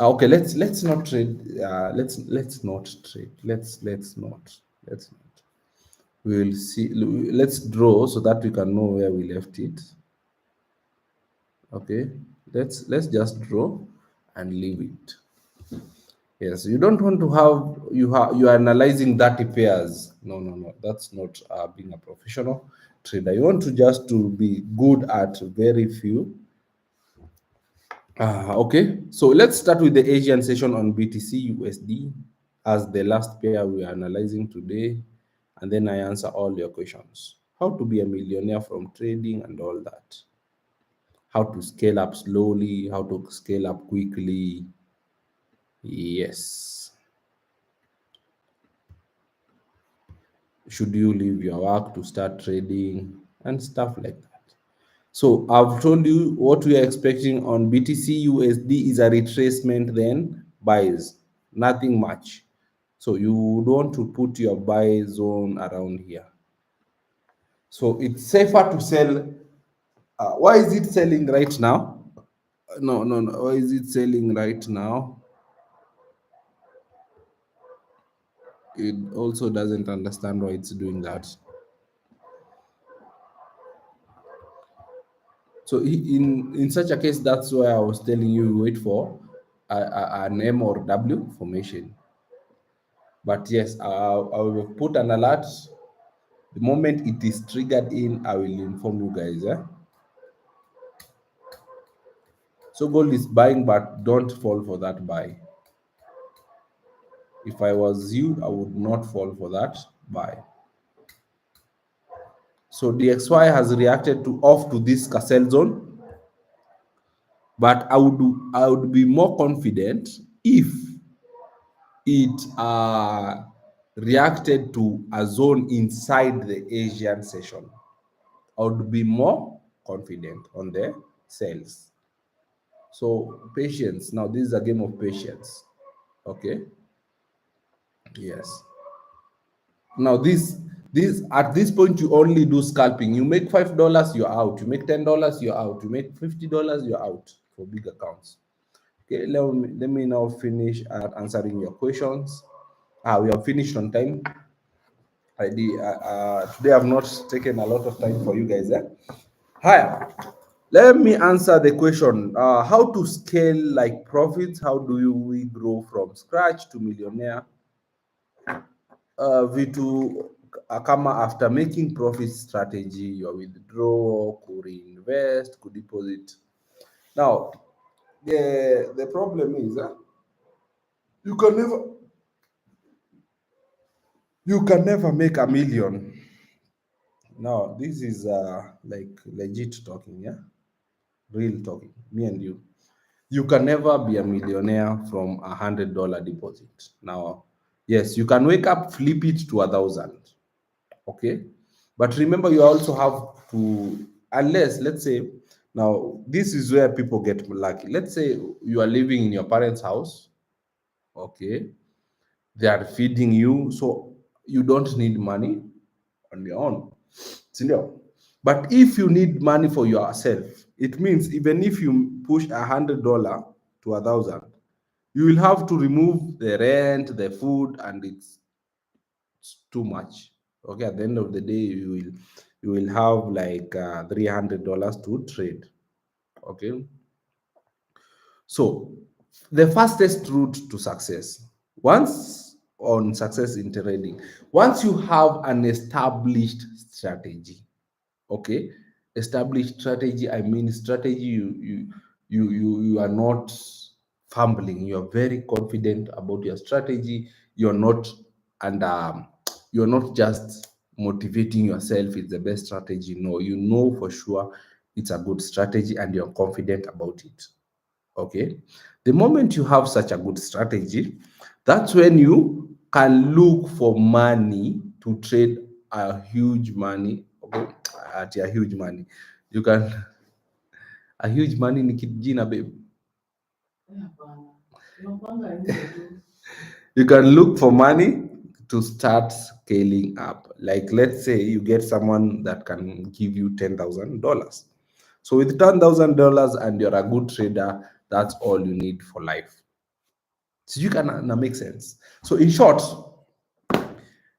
Okay, let's not trade. Let's not trade. Let's not. We will see. Let's draw so that we can know where we left it. Okay, let's just draw and leave it. Yes, you don't want to have you are analyzing 30 pairs. No, that's not being a professional trader. You want to just to be good at very few. Okay, so let's start with the Asian session on BTC USD as the last pair we are analyzing today, and then I answer all your questions. How to be a millionaire from trading and all that. How to scale up slowly, how to scale up quickly. Yes. Should you leave your work to start trading and stuff like that. So I've told you what we are expecting on BTC USD is a retracement, then buys, nothing much. So you would want to put your buy zone around here. So it's safer to sell. Why is it selling right now? No, no, no. Why is it selling right now? It also doesn't understand why it's doing that. So in such a case, that's why I was telling you wait for an M or W formation. But yes, I will put an alert. The moment it is triggered in, I will inform you guys. So gold is buying, but don't fall for that buy. If I was you, I would not fall for that buy. So DXY has reacted to off to this Cassell zone, but I would be more confident if it reacted to a zone inside the Asian session. I would be more confident on the sales. So patience. Now this is a game of patience. Okay. Yes. Now this at this point you only do scalping. You make $5, you're out. You make $10, you're out. You make $50, you're out for big accounts. Okay, let me now finish answering your questions. We have finished on time. Today I've not taken a lot of time for you guys. Hi, let me answer the question. How to scale like profits? How do we grow from scratch to millionaire? Vitu kama after making profit strategy, your withdraw, could invest, could deposit. Now, the problem is you can never you can never make a million. No, this is like legit talking, yeah, real talking. Me and you. You can never be a millionaire from $100 deposit. Now, yes, you can wake up, flip it to 1,000. Okay, but remember, you also have to, unless let's say, now this is where people get lucky. Let's say you are living in your parents' house. Okay, they are feeding you, so you don't need money on your own. Senior. But if you need money for yourself, it means even if you push $100 to 1,000, you will have to remove the rent, the food, and it's too much. Okay, at the end of the day, you will have like $300 to trade. Okay, so the fastest route to success, once on success in trading, once you have an established strategy. Okay, established strategy, I mean strategy, you are not fumbling, you are very confident about your strategy. You're not, and you're not just motivating yourself it's the best strategy. No, you know for sure it's a good strategy and you're confident about it. Okay, the moment you have such a good strategy, that's when you can look for money to trade a huge money. Okay, at a huge money you can a huge money ni kijina babe. Hapana. Unapanga nje tu. You can look for money to start scaling up. Like let's say you get someone that can give you $10,000. So with $10,000 and you're a good trader, that's all you need for life. So you can na make sense. So in short,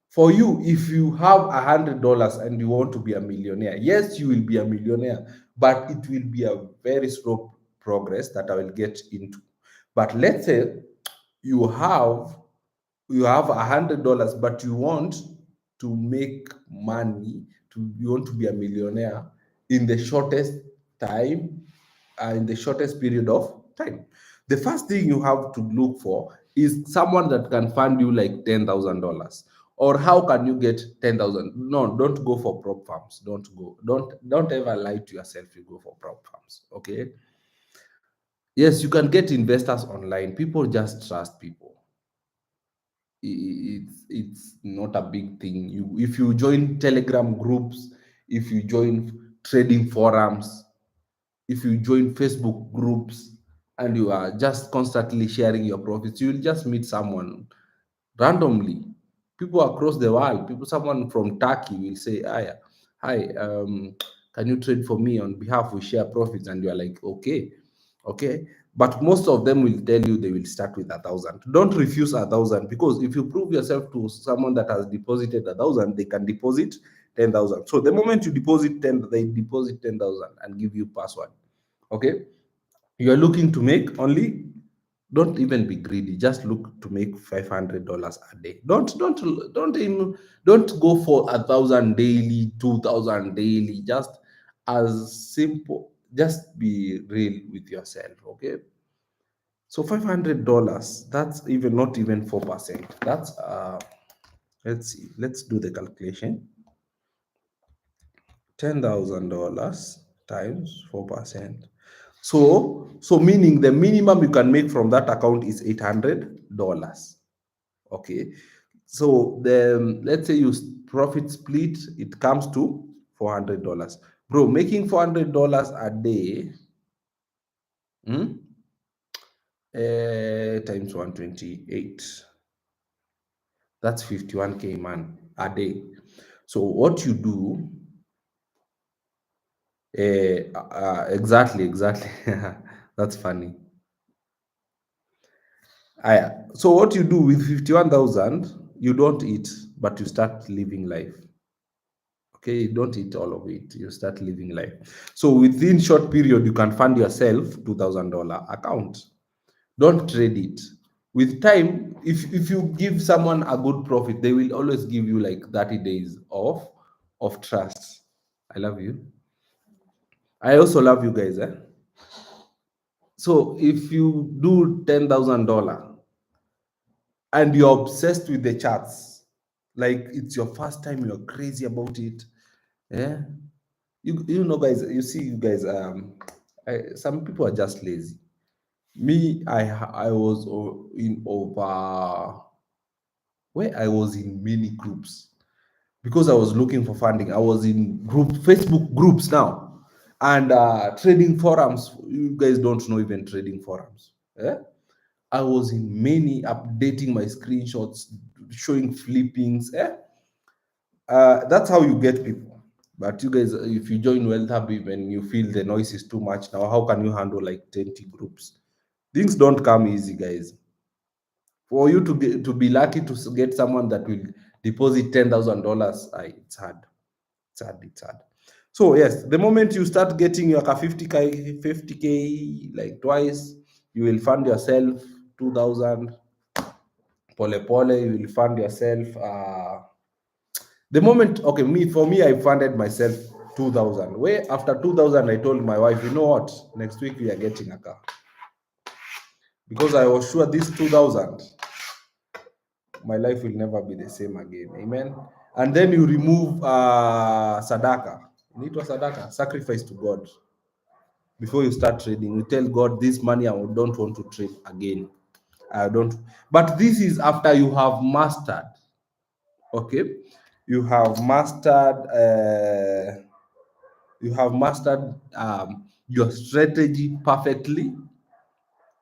for you, if you have $100 and you want to be a millionaire, yes, you will be a millionaire, but it will be a very slow progress that I will get into. But let's say you have $100, but you want to make money, you want to be a millionaire in the shortest time, in the shortest period of time. The first thing you have to look for is someone that can fund you like $10,000. Or how can you get 10,000? No, don't go for prop farms. Don't ever lie to yourself. You go for prop farms. Okay. Yes, you can get investors online. People just trust people. It's not a big thing. If you join Telegram groups, if you join trading forums, if you join Facebook groups, and you are just constantly sharing your profits, you will just meet someone randomly. People across the world, someone from Turkey will say, hi, can you trade for me on behalf? We share profits, and you are like, okay, okay. But most of them will tell you they will start with 1,000. Don't refuse 1,000, because if you prove yourself to someone that has deposited 1,000, they can deposit 10,000. So the moment you deposit 10, they deposit 10,000 and give you password. Okay, you are looking to make only, don't even be greedy, just look to make $500 a day. Don't go for 1,000 daily, 2,000 daily. Just as simple, just be real with yourself. Okay, so $500, that's even not even 4%. That's let's see, let's do the calculation. $10,000 times 4%. So meaning the minimum you can make from that account is $800. Okay. So the, let's say you profit split, it comes to $400. Bro, making $400 a day, times 128. That's 51K, man, a day. So what you do, exactly. That's funny. So what you do with 51,000, you don't eat, but you start living life. Okay, you don't eat all of it. You start living life. So within short period, you can fund yourself $2,000 account. Don't trade it. With time, if you give someone a good profit, they will always give you like 30 days of trust. I love you. I also love you guys. So if you do $10,000 and you're obsessed with the charts, like it's your first time, you're crazy about it, yeah, you know guys, you see you guys, some people are just lazy. Me, I was in over, where I was in many groups, because I was looking for funding. I was in Facebook groups now, and trading forums. You guys don't know even trading forums. Yeah? I was in many, updating my screenshots, showing flippings. That's how you get people. But you guys, if you join Wealth Hub, even you feel the noise is too much now, how can you handle like 20 groups? Things don't come easy, guys. For you to be lucky to get someone that will deposit $10,000, it's hard. It's hard. So yes, the moment you start getting your 50K like twice, you will fund yourself 2,000. Pole pole, you will fund yourself. The moment, okay, for me, I funded myself 2,000. Where after 2,000, I told my wife, you know what? Next week we are getting a car, because I was sure this 2,000, my life will never be the same again. Amen. And then you remove sadaka. It was sadaka, sacrifice to God. Before you start trading, you tell God, this money I don't want to trade again. I don't. But this is after you have mastered. Okay, you have mastered. Your strategy perfectly.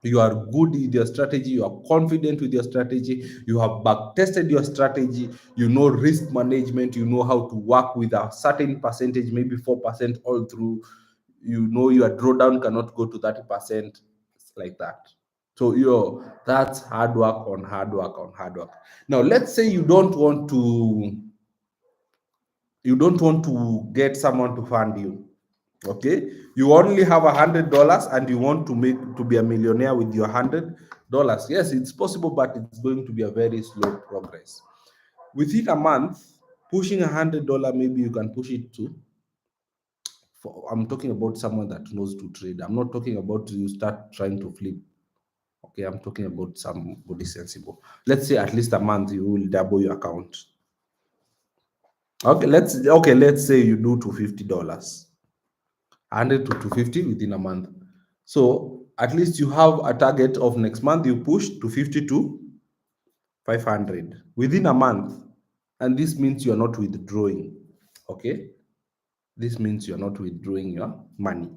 You are good with your strategy, you are confident with your strategy, you have back tested your strategy, you know risk management, you know how to work with a certain percentage, maybe 4% all through. You know your drawdown cannot go to 30%, like that. So that's hard work on hard work on hard work. Now let's say you don't want to get someone to fund you. Okay, you only have $100 and you want to be a millionaire with your $100. Yes, it's possible, but it's going to be a very slow progress. Within a month, pushing $100, maybe you can push it to. I'm talking about someone that knows to trade. I'm not talking about you start trying to flip. Okay, I'm talking about somebody sensible. Let's say at least a month you will double your account. Let's say you do to $50. 100 to 250 within a month. So at least you have a target of next month, you push to 50 to 500 within a month. And this means you're not withdrawing. Okay. This means you're not withdrawing your money.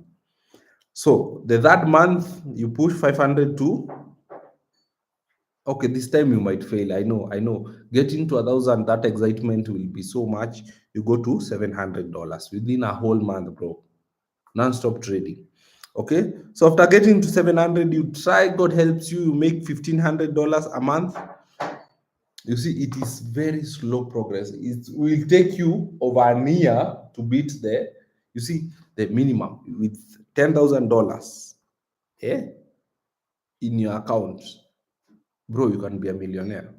So the third month, you push 500 to Okay, this time you might fail. I know. Getting to 1,000, that excitement will be so much. You go to $700 within a whole month, bro. Non-stop trading. Okay, so after getting to 700, you try. God helps you. You make $1,500 a month. You see, it is very slow progress. It will take you over a year to beat the, you see, the minimum with $10,000, yeah, in your account, bro. You can be a millionaire.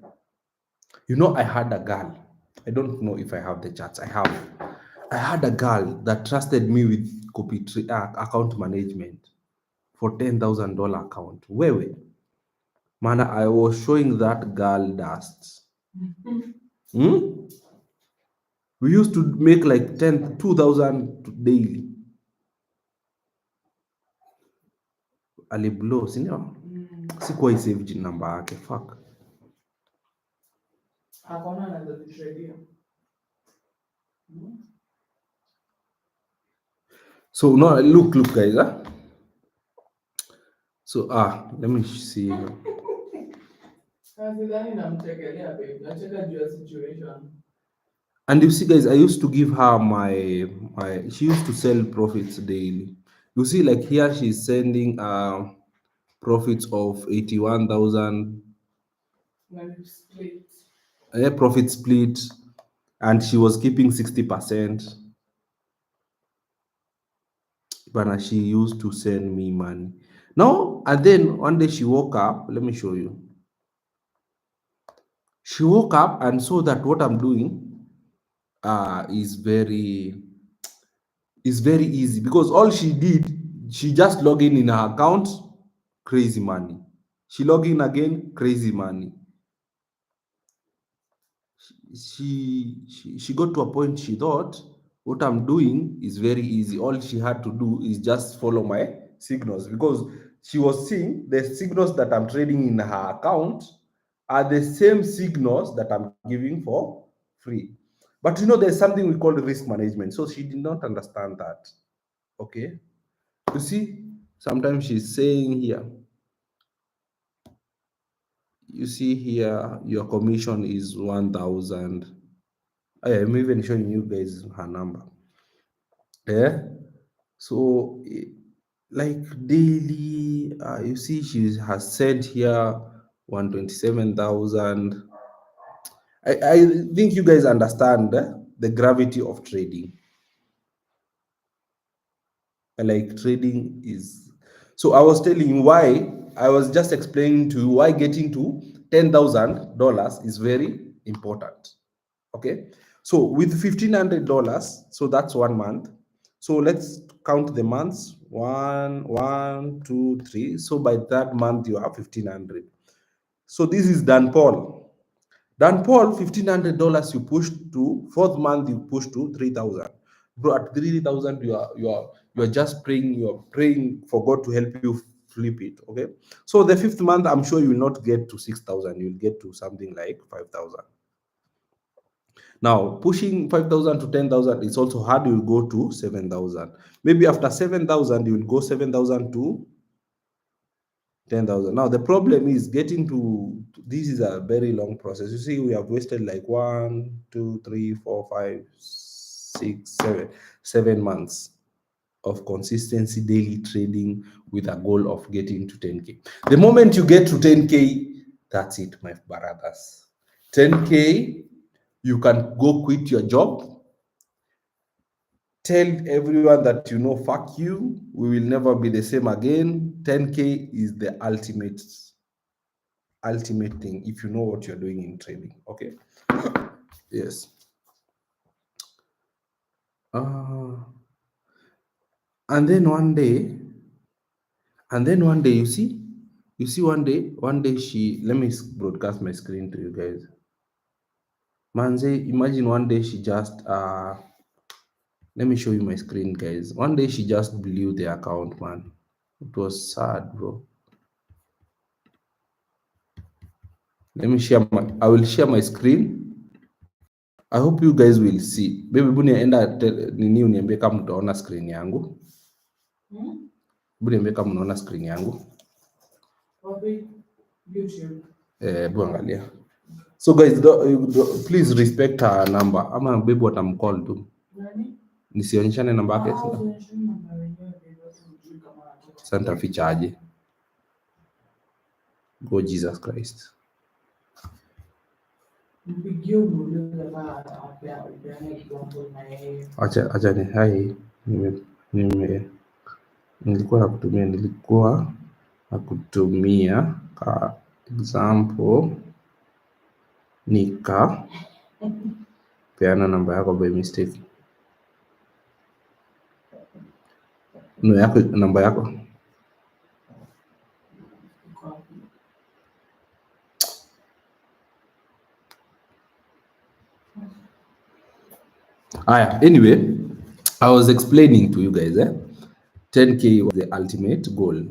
You know, I had a girl. I don't know if I have the charts. I have. I had a girl that trusted me with account management for $10,000 account. Where? Man, I was showing that girl dust. Hmm? We used to make like 2,000 daily. Aliblow, sindio? Sikuwa isave namba yake. Fuck. Hakuna anaweza kutradia. So no, look guys. So let me see. Sidhani namchekelea babe. Nacheka juu ya situation. And you see, guys, I used to give her my. She used to sell profits daily. You see, like here, she's sending profits of 81,000. When you split. Profit split, and she was keeping 60%. But she used to send me money. No, and then one day she woke up. Let me show you. She woke up and saw that what I'm doing is very easy, because all she did, she just log in her account, crazy money. She log in again, crazy money. She got to a point she thought what I'm doing is very easy. All she had to do is just follow my signals, because she was seeing the signals that I'm trading in her account are the same signals that I'm giving for free. But there's something we call risk management. So she did not understand that. Okay. You see, sometimes she's saying here, you see here, your commission is 1,000. I'm even showing you guys her number. Yeah. So, like daily, you see, she has sent here 127,000. I think you guys understand the gravity of trading. Like trading is. So I was telling you why. I was just explaining to you why getting to $10,000 is very important. Okay, so with $1,500, so that's 1 month. So let's count the months. 1, 1, 2, 3. So by that month you have 1,500. So this is Dan Paul. Dan Paul, $1,500 you push to fourth month, you push to 3,000. Bro, at 3,000 you are just praying. You are praying for God to help you flip it. Okay, so the fifth month, I'm sure you will not get to 6,000. You'll get to something like 5,000. Now, pushing 5,000 to 10,000 is also hard. You will go to 7,000. Maybe after 7,000, you will go 7,000 to 10,000. Now, the problem is getting to this is a very long process. You see, we have wasted like 1, 2, 3, 4, 5, 6, 7 months of consistency daily trading with a goal of getting to 10K. The moment you get to 10K, that's it, my brothers. 10K, you can go quit your job, tell everyone that fuck you, we will never be the same again. 10K is the ultimate thing if you know what you're doing in trading. Okay. Yes. And then one day, you see one day she, let me broadcast my screen to you guys. Manze, imagine one day she just let me show you my screen, guys. One day she just blew the account, man. It was sad, bro. Let me share I will share my screen. I hope you guys will see. Baby Bunia enda nini uniambie kama mtaona screen yangu. Bunia niambie kama mnaona screen yangu. Wapi? YouTube. Buangalia. So guys, please respect her number. Ama babe watamcall tu. Nisionyeshane namba yake. Santa ficha aje. Go Jesus Christ. Acha ni hai. Nilikuwa nakutumia ka example nika peana namba yako by mistake. No yako namba yako. Anyway, I was explaining to you guys, 10K was the ultimate goal.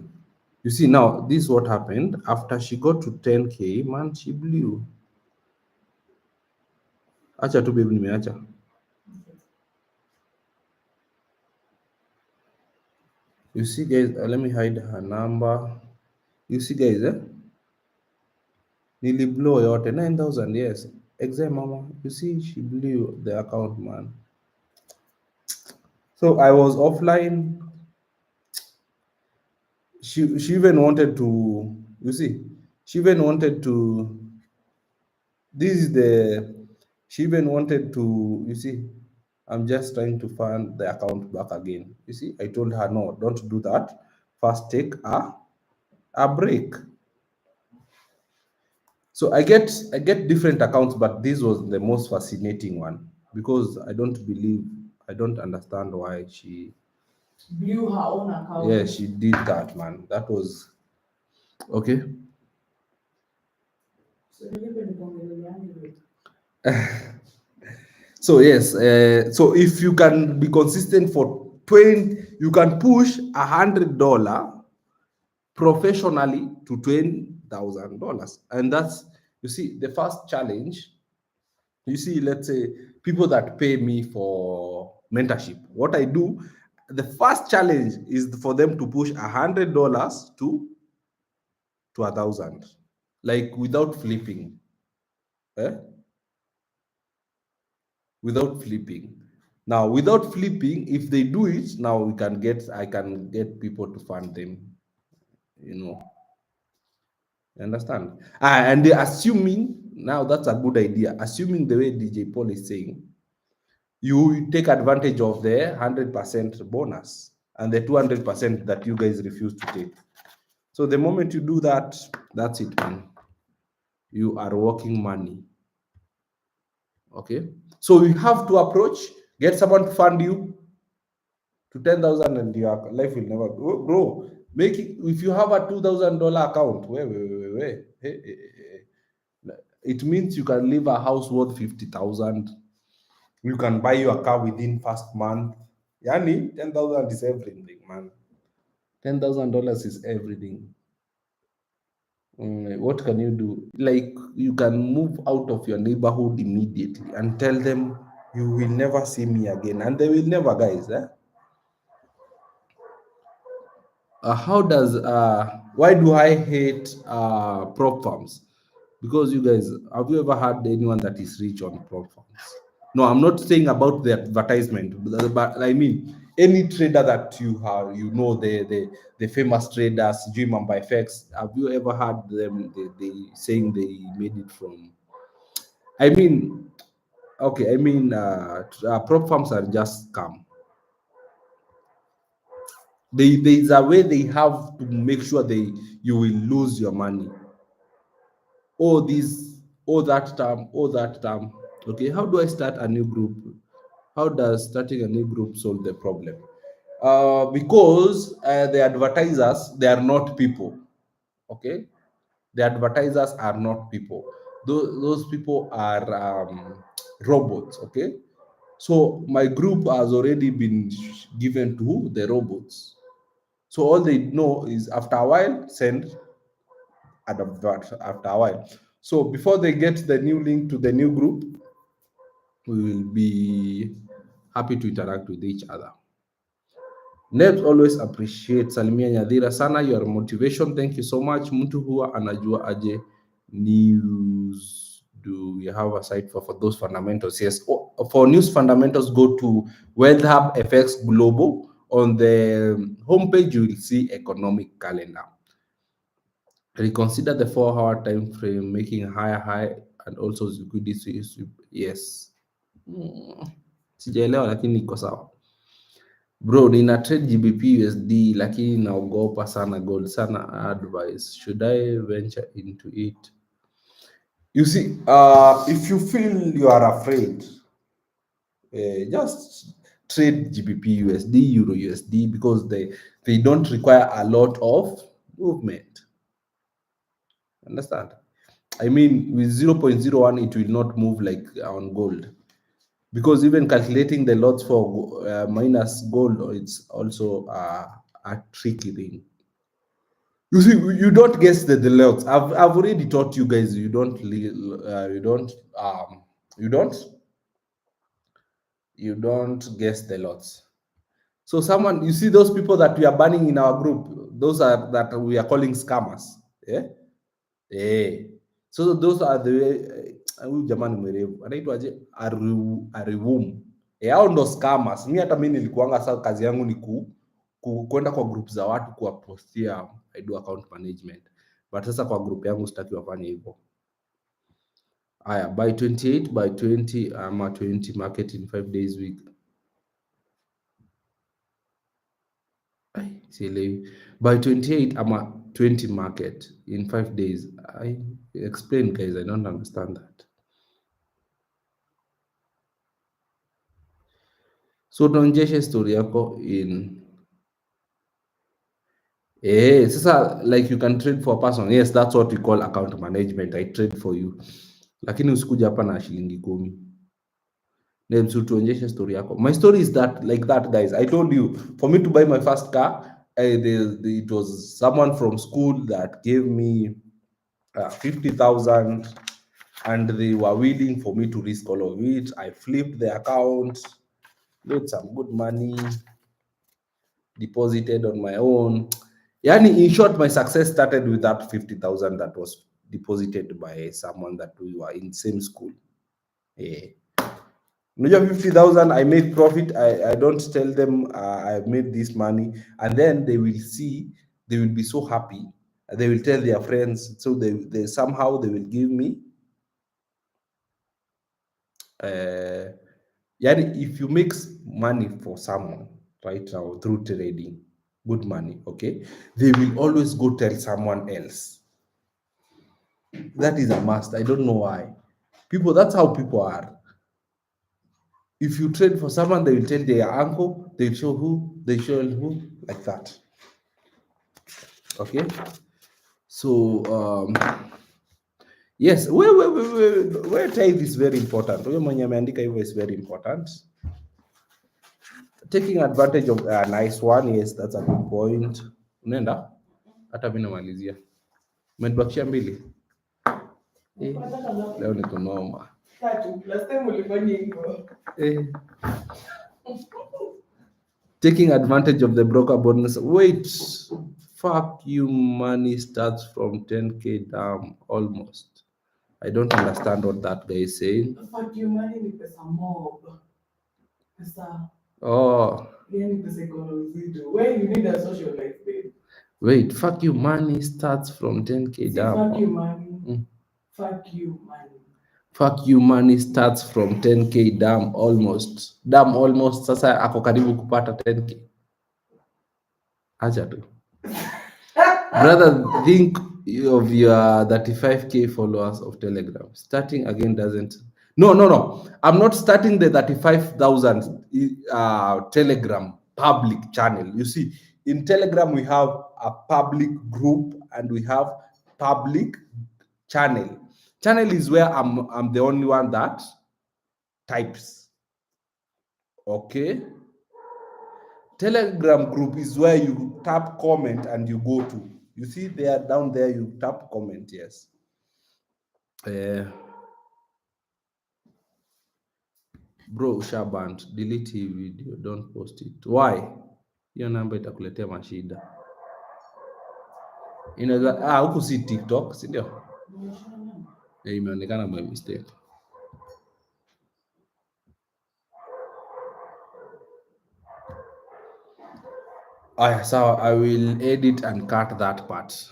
You see, now this is what happened after she got to 10K, man, she blew. Acha tu baby, nimeacha. You see, guys, let me hide her number. You see, guys, Nili blow yote 9,000, yes. Exam mama. You see, she blew the account, man. So I was offline. She even wanted to, you see, she even wanted to, she even wanted to, you see, I'm just trying to find the account back again. You see, I told her, no, don't do that. First take a break. So I get different accounts, but this was the most fascinating one because I don't understand why she blew her own account. Yeah, she did that, man. That was okay. So yes, so if you can be consistent for 20, you can push $100 professionally to $20,000, and that's, you see, the first challenge. You see, let's say people that pay me for mentorship, what I do, the first challenge is for them to push $100 to 1,000, like without flipping, without flipping. Now, without flipping, if they do it, now I can get people to fund them. You know, you understand? And they're assuming now that's a good idea. Assuming the way DJ Paul is saying, you take advantage of the 100% bonus and the 200% that you guys refuse to take. So the moment you do that, that's it, man. You are working money. Okay, so you have to get someone to fund you to 10,000, and your life will never grow. Make it, if you have a $2,000 account, it means you can leave a house worth 50,000. You can buy your car within first month. Yani, 10,000 is everything, man. $10,000 is everything. What can you do? Like, you can move out of your neighborhood immediately and tell them you will never see me again, and they will never, guys. Why do I hate prop firms? Because you guys, have you ever had anyone that is rich on prop firms? No, I'm not saying about the advertisement, but I mean any trader that you have, the famous traders, Jim by FX. Have you ever had them they saying they made it from? I mean, okay, I mean, prop firms are just scam. There's a way they have to make sure you will lose your money. Oh, this, oh, that term, oh, that term. Okay, how do I start a new group? How does starting a new group solve the problem? Because the advertisers, they are not people. Okay, the advertisers are not people. Those people are robots. Okay, so my group has already been given to the robots. So all they know is after a while, send advert after a while. So before they get the new link to the new group, we will be happy to interact with each other. Let's always appreciate Salimia Nyadhira sana, your motivation. Thank you so much. Mtu huwa anajua aje news do we have a site for those fundamentals? Yes. For news fundamentals, go to Wealth Hub FX Global. On the homepage, you will see economic calendar. Reconsider the 4-hour time frame, making higher high and also liquidity. Yes. Sijaelewa lakini iko sawa. Bro, nina trade GBP USD lakini naogopa sana gold sana. Advice, should I venture into it? You see, if you feel you are afraid, just trade GBP USD, Euro USD, because they don't require a lot of movement. Understand? I mean, with 0.01, it will not move like on gold, because even calculating the lots for minus gold, it's also a tricky thing. You see, you don't guess the lots. I've already taught you guys. You don't guess the lots. So someone, you see those people that we are banning in our group, those are that we are calling scammers. Yeah. So those are the huyu jamani mwerevu anaitwaje, Arivum. Hao ndo scammers. Mimi hata mimi nilikuanga, sasa kazi yangu ni kwenda kwa group za watu kuwapostia, I do account management, but sasa kwa group yangu sitaki wafanye hivyo. Haya, by 28 by 20 ama 20 market in 5 days week. By 28 ama 20 market in 5 days. I explain guys, I don't understand that. So tuonjeshe story yako in sasa, like you can trade for a person. Yes, that's what we call account management. I trade for you, lakini usikuja hapa na shilingi 10. Then tuonjeshe story yako. My story is that, like that guys, I told you, for me to buy my first car, it was someone from school that gave me 50,000, and they were willing for me to risk all of it. I flipped the account, made some good money, deposited on my own. Yani, in short, my success started with that 50,000 that was deposited by someone that we were in same school. Unajua 50,000, I made profit. I don't tell them I've made this money, and then they will see, they will be so happy. They will tell their friends, so they somehow they will give me. Yani, if you make money for someone right now through trading, good money, okay, they will always go tell someone else. That is a must. I don't know why. People, that's how people are. If you trade for someone, they will tell their uncle, they show who, like that. Okay. So yes, where type is very important. Huyo mwenye ameandika hivyo is very important. Taking advantage of a nice one. Yes, that's a good point. Unaenda? Hata mimi namalizia. Umebakisha 2. Leo niko noma. Last time ulifanya hivyo. Taking advantage of the broker bonus. Wait, fuck you, money starts from 10k down almost. I don't understand what that guy is saying. Fuck you, money ni pesa mob. Pesa. Oh. Yani pesa iko na uzito. When you need a social life, babe. Wait, fuck you, money starts from 10k down. Fuck you, money. Fuck you, money. Fuck you, money starts from 10k down almost. Down almost. Sasa ako karibu kupata 10k. Acha tu. Brother, think of your 35k followers of Telegram. Starting again doesn't. No. I'm not starting the 35,000 Telegram public channel. You see, in Telegram we have a public group and we have public channel. Channel is where I'm the only one that types. Okay. Telegram group is where you tap comment and you go to. You see there, down there, you tap comment. Yes. Bro, ushabanned. Delete hii video. Don't post it. Why? Hiyo namba itakuletea mashida. Inaweza huku si TikTok, si ndio? imeonekana by mistake. Aya, sawa, I will edit and cut that part.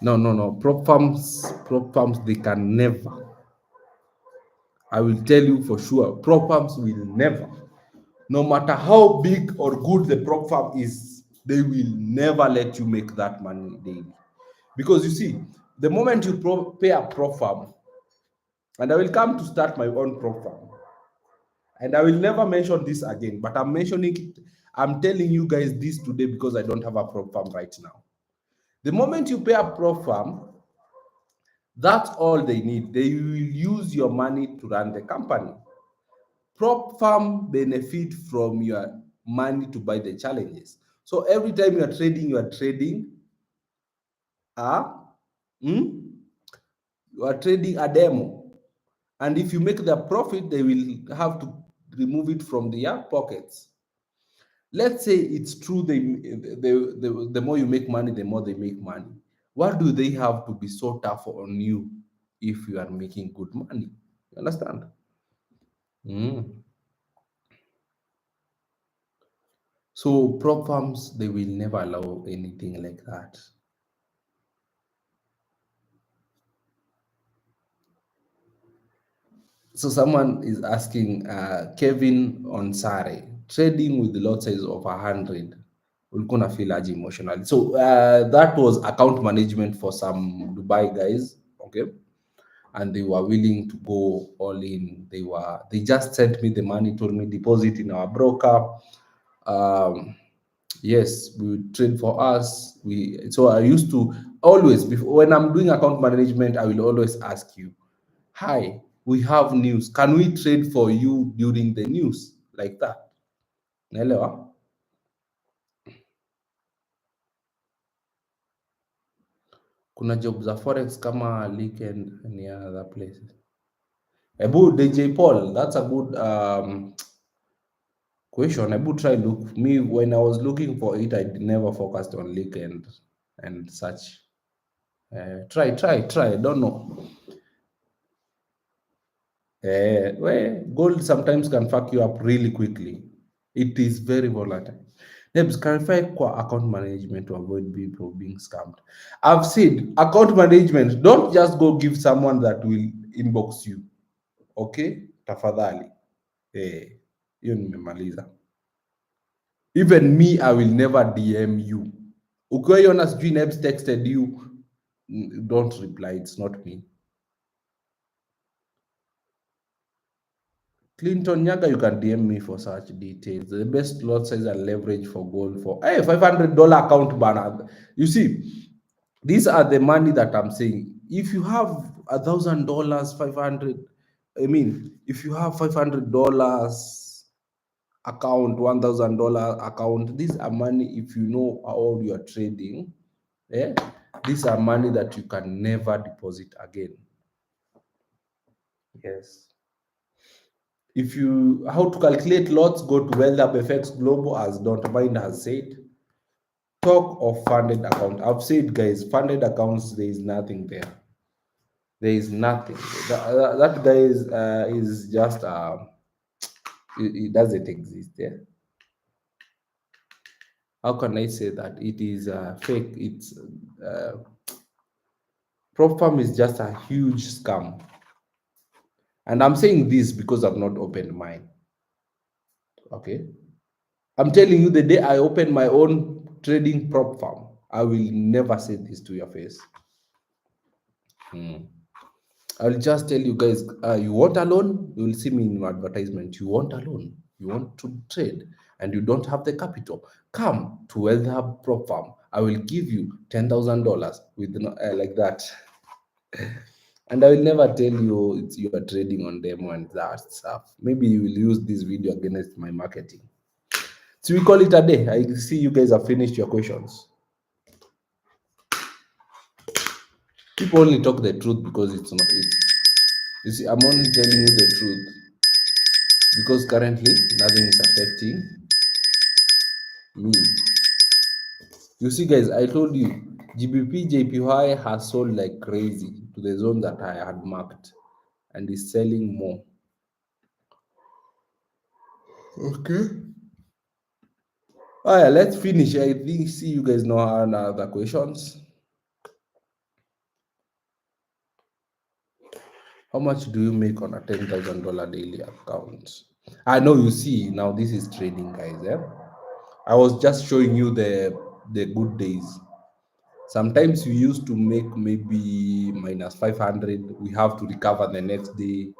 No. Prop firms, they can never. I will tell you for sure, prop firms will never. No matter how big or good the prop firm is, they will never let you make that money daily. Because you see, the moment you pay a prop firm, and I will come to start my own prop firm, and I will never mention this again, but I'm mentioning it. I'm telling you guys this today because I don't have a prop firm right now. The moment you pay a prop firm, that's all they need. They will use your money to run the company. Prop firm benefit from your money to buy the challenges. So every time you are trading a you are trading a demo. And if you make the profit, they will have to remove it from their pockets. Let's say it's true, the more you make money, the more they make money. What do they have to be so tough on you if you are making good money? You understand? So prop firms, they will never allow anything like that. So someone is asking, Kevin Onsare, trading with the lot size of 100, ulikuwa na feel aje emotionally? So that was account management for some Dubai guys, okay? And they were willing to go all in. They just sent me the money, told me deposit in our broker. Yes, we would trade for us. So I used to always, before, when I'm doing account management, I will always ask you, hi, we have news. Can we trade for you during the news? Like that. Naelewa? Kuna job za forex kama Leak and any other places. Ebu DJ Paul, that's a good question. Ebu try look. Me, when I was looking for it, I never focused on Leak and such. Try. Don't know. Well, gold sometimes can fuck you up really quickly. It is very volatile. Nebs, clarify kwa account management to avoid people being scammed. I've said account management, don't just go give someone that will inbox you. Okay? Tafadhali. Hiyo nimemaliza. Even me, I will never DM you. Ukiona sijui Nebs texted you, don't reply. It's not me. Clinton Nyaga, you can DM me for such details. The best lot size and leverage for gold for $500 account banner. You see, these are the money that I'm saying. If you have $1,000, 500, I mean, if you have $500 account, $1,000 account, these are money. If you know how you are trading, these are money that you can never deposit again. Yes. If you how to calculate lots, go to Wealth Hub FX Global, as Don't Mind has said. Talk of funded account. I've said, guys, funded accounts, there is nothing there. There is nothing. That guy is just it doesn't exist there. How can I say that? It is fake. It's prop firm is just a huge scam. And I'm saying this because I've not opened mine. Okay. I'm telling you, the day I open my own trading prop firm, I will never say this to your face. I'll just tell you guys, you want a loan? You will see me in my advertisement. You want a loan? You want to trade and you don't have the capital? Come to Wealth Hub Prop Firm. I will give you $10,000 with like that. And I will never tell you you are trading on demo and that stuff. Maybe you will use this video against my marketing. So we call it a day. I see you guys have finished your questions. People only talk the truth because it's not. You see, I'm only telling you the truth because currently nothing is affecting me. You see, guys, I told you GBP JPY has sold like crazy to the zone that I had marked and is selling more. Okay. Oh yeah, let's finish. I think see you guys know other questions. How much do you make on a $10,000 daily account? I know you see now this is trading, guys. I was just showing you the good days. Sometimes we used to make maybe minus 500. We have to recover the next day.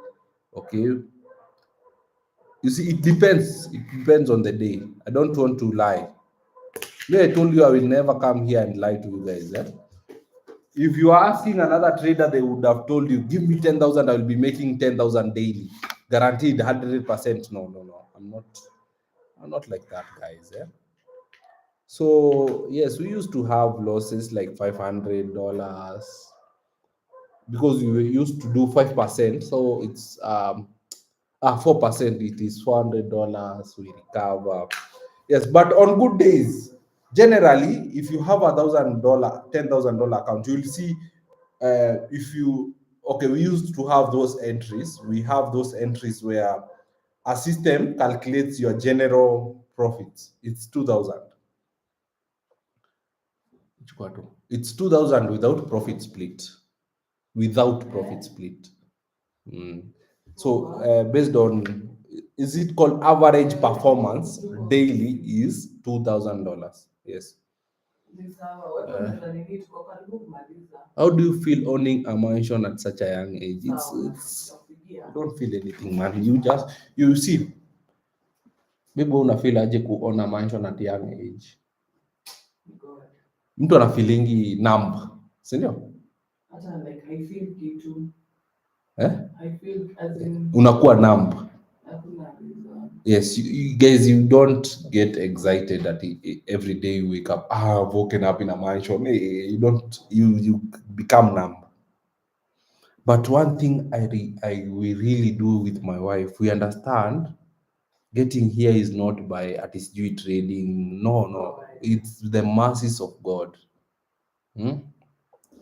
Okay. You see, it depends. It depends on the day. I don't want to lie. Me, I told you I will never come here and lie to you guys. If you are asking another trader, they would have told you, give me 10,000, I will be making 10,000 daily. Guaranteed 100%. No, no, no. I'm not like that, guys. So yes, we used to have losses like $500 because we were used to do 5%. So it's 4%, it is $400. We recover. Yes, but on good days, generally, if you have $1,000, $10,000 account, you'll see if you okay, we used to have those entries. We have those entries where a system calculates your general profits. It's 2,000. It's 2,000 without profit split. Without profit split. So based on, is it called average performance daily is $2,000. Yes. How do you feel owning a mansion at such a young age? It's you don't feel anything, man. You see, maybe una feel aje ku own a mansion at young age. Mtu ana feelingi numb, si ndio? Eh? Unakuwa numb. Yes, you guys, you don't get excited that every day you wake up. I've woken up in a mansion. You don't. You become numb. But one thing we really do with my wife, we understand getting here is not by artistry trading. No, no, it's the mercies of God. Hmm?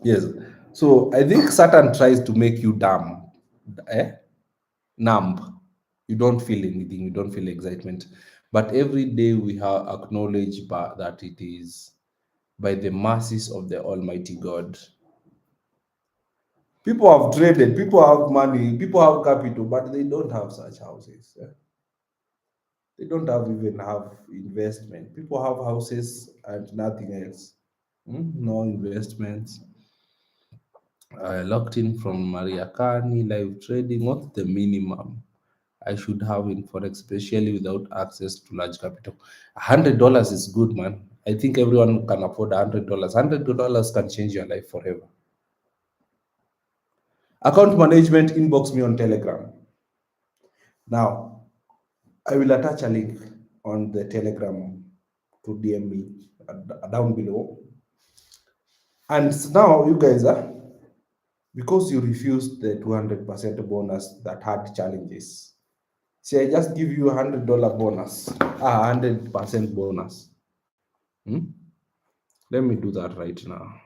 Yes. So I think Satan tries to make you dumb, numb. You don't feel anything. You don't feel excitement. But every day we have acknowledged that it is by the mercies of the Almighty God. People have traded, people have money, people have capital, but they don't have such houses. They don't even have investment. People have houses and nothing else. No investments. Locked in from Maria Carney, live trading. What's the minimum I should have in Forex, especially without access to large capital? $100 is good, man. I think everyone can afford $100. $100 can change your life forever. Account management, inbox me on Telegram. Now, I will attach a link on the Telegram to DM me down below. And now, you guys are, because you refused the 200% bonus that had challenges. See, I just give you $100 bonus, 100% bonus. Let me do that right now.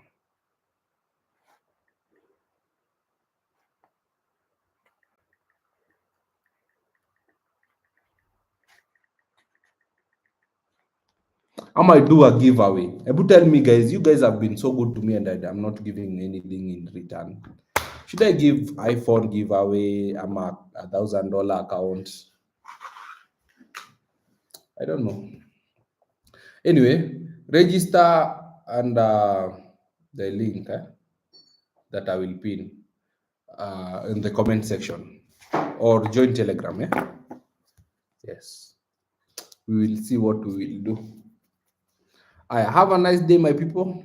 I might do a giveaway. Ebu tell me, guys, you guys have been so good to me and I'm not giving anything in return. Should I give iPhone giveaway? I'm a $1,000 account. I don't know. Anyway, register and the link that I will pin in the comment section or join Telegram. Yes, we will see what we will do. I have a nice day, my people.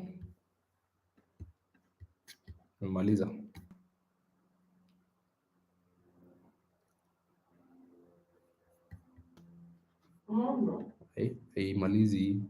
Maliza. Hey, malizi.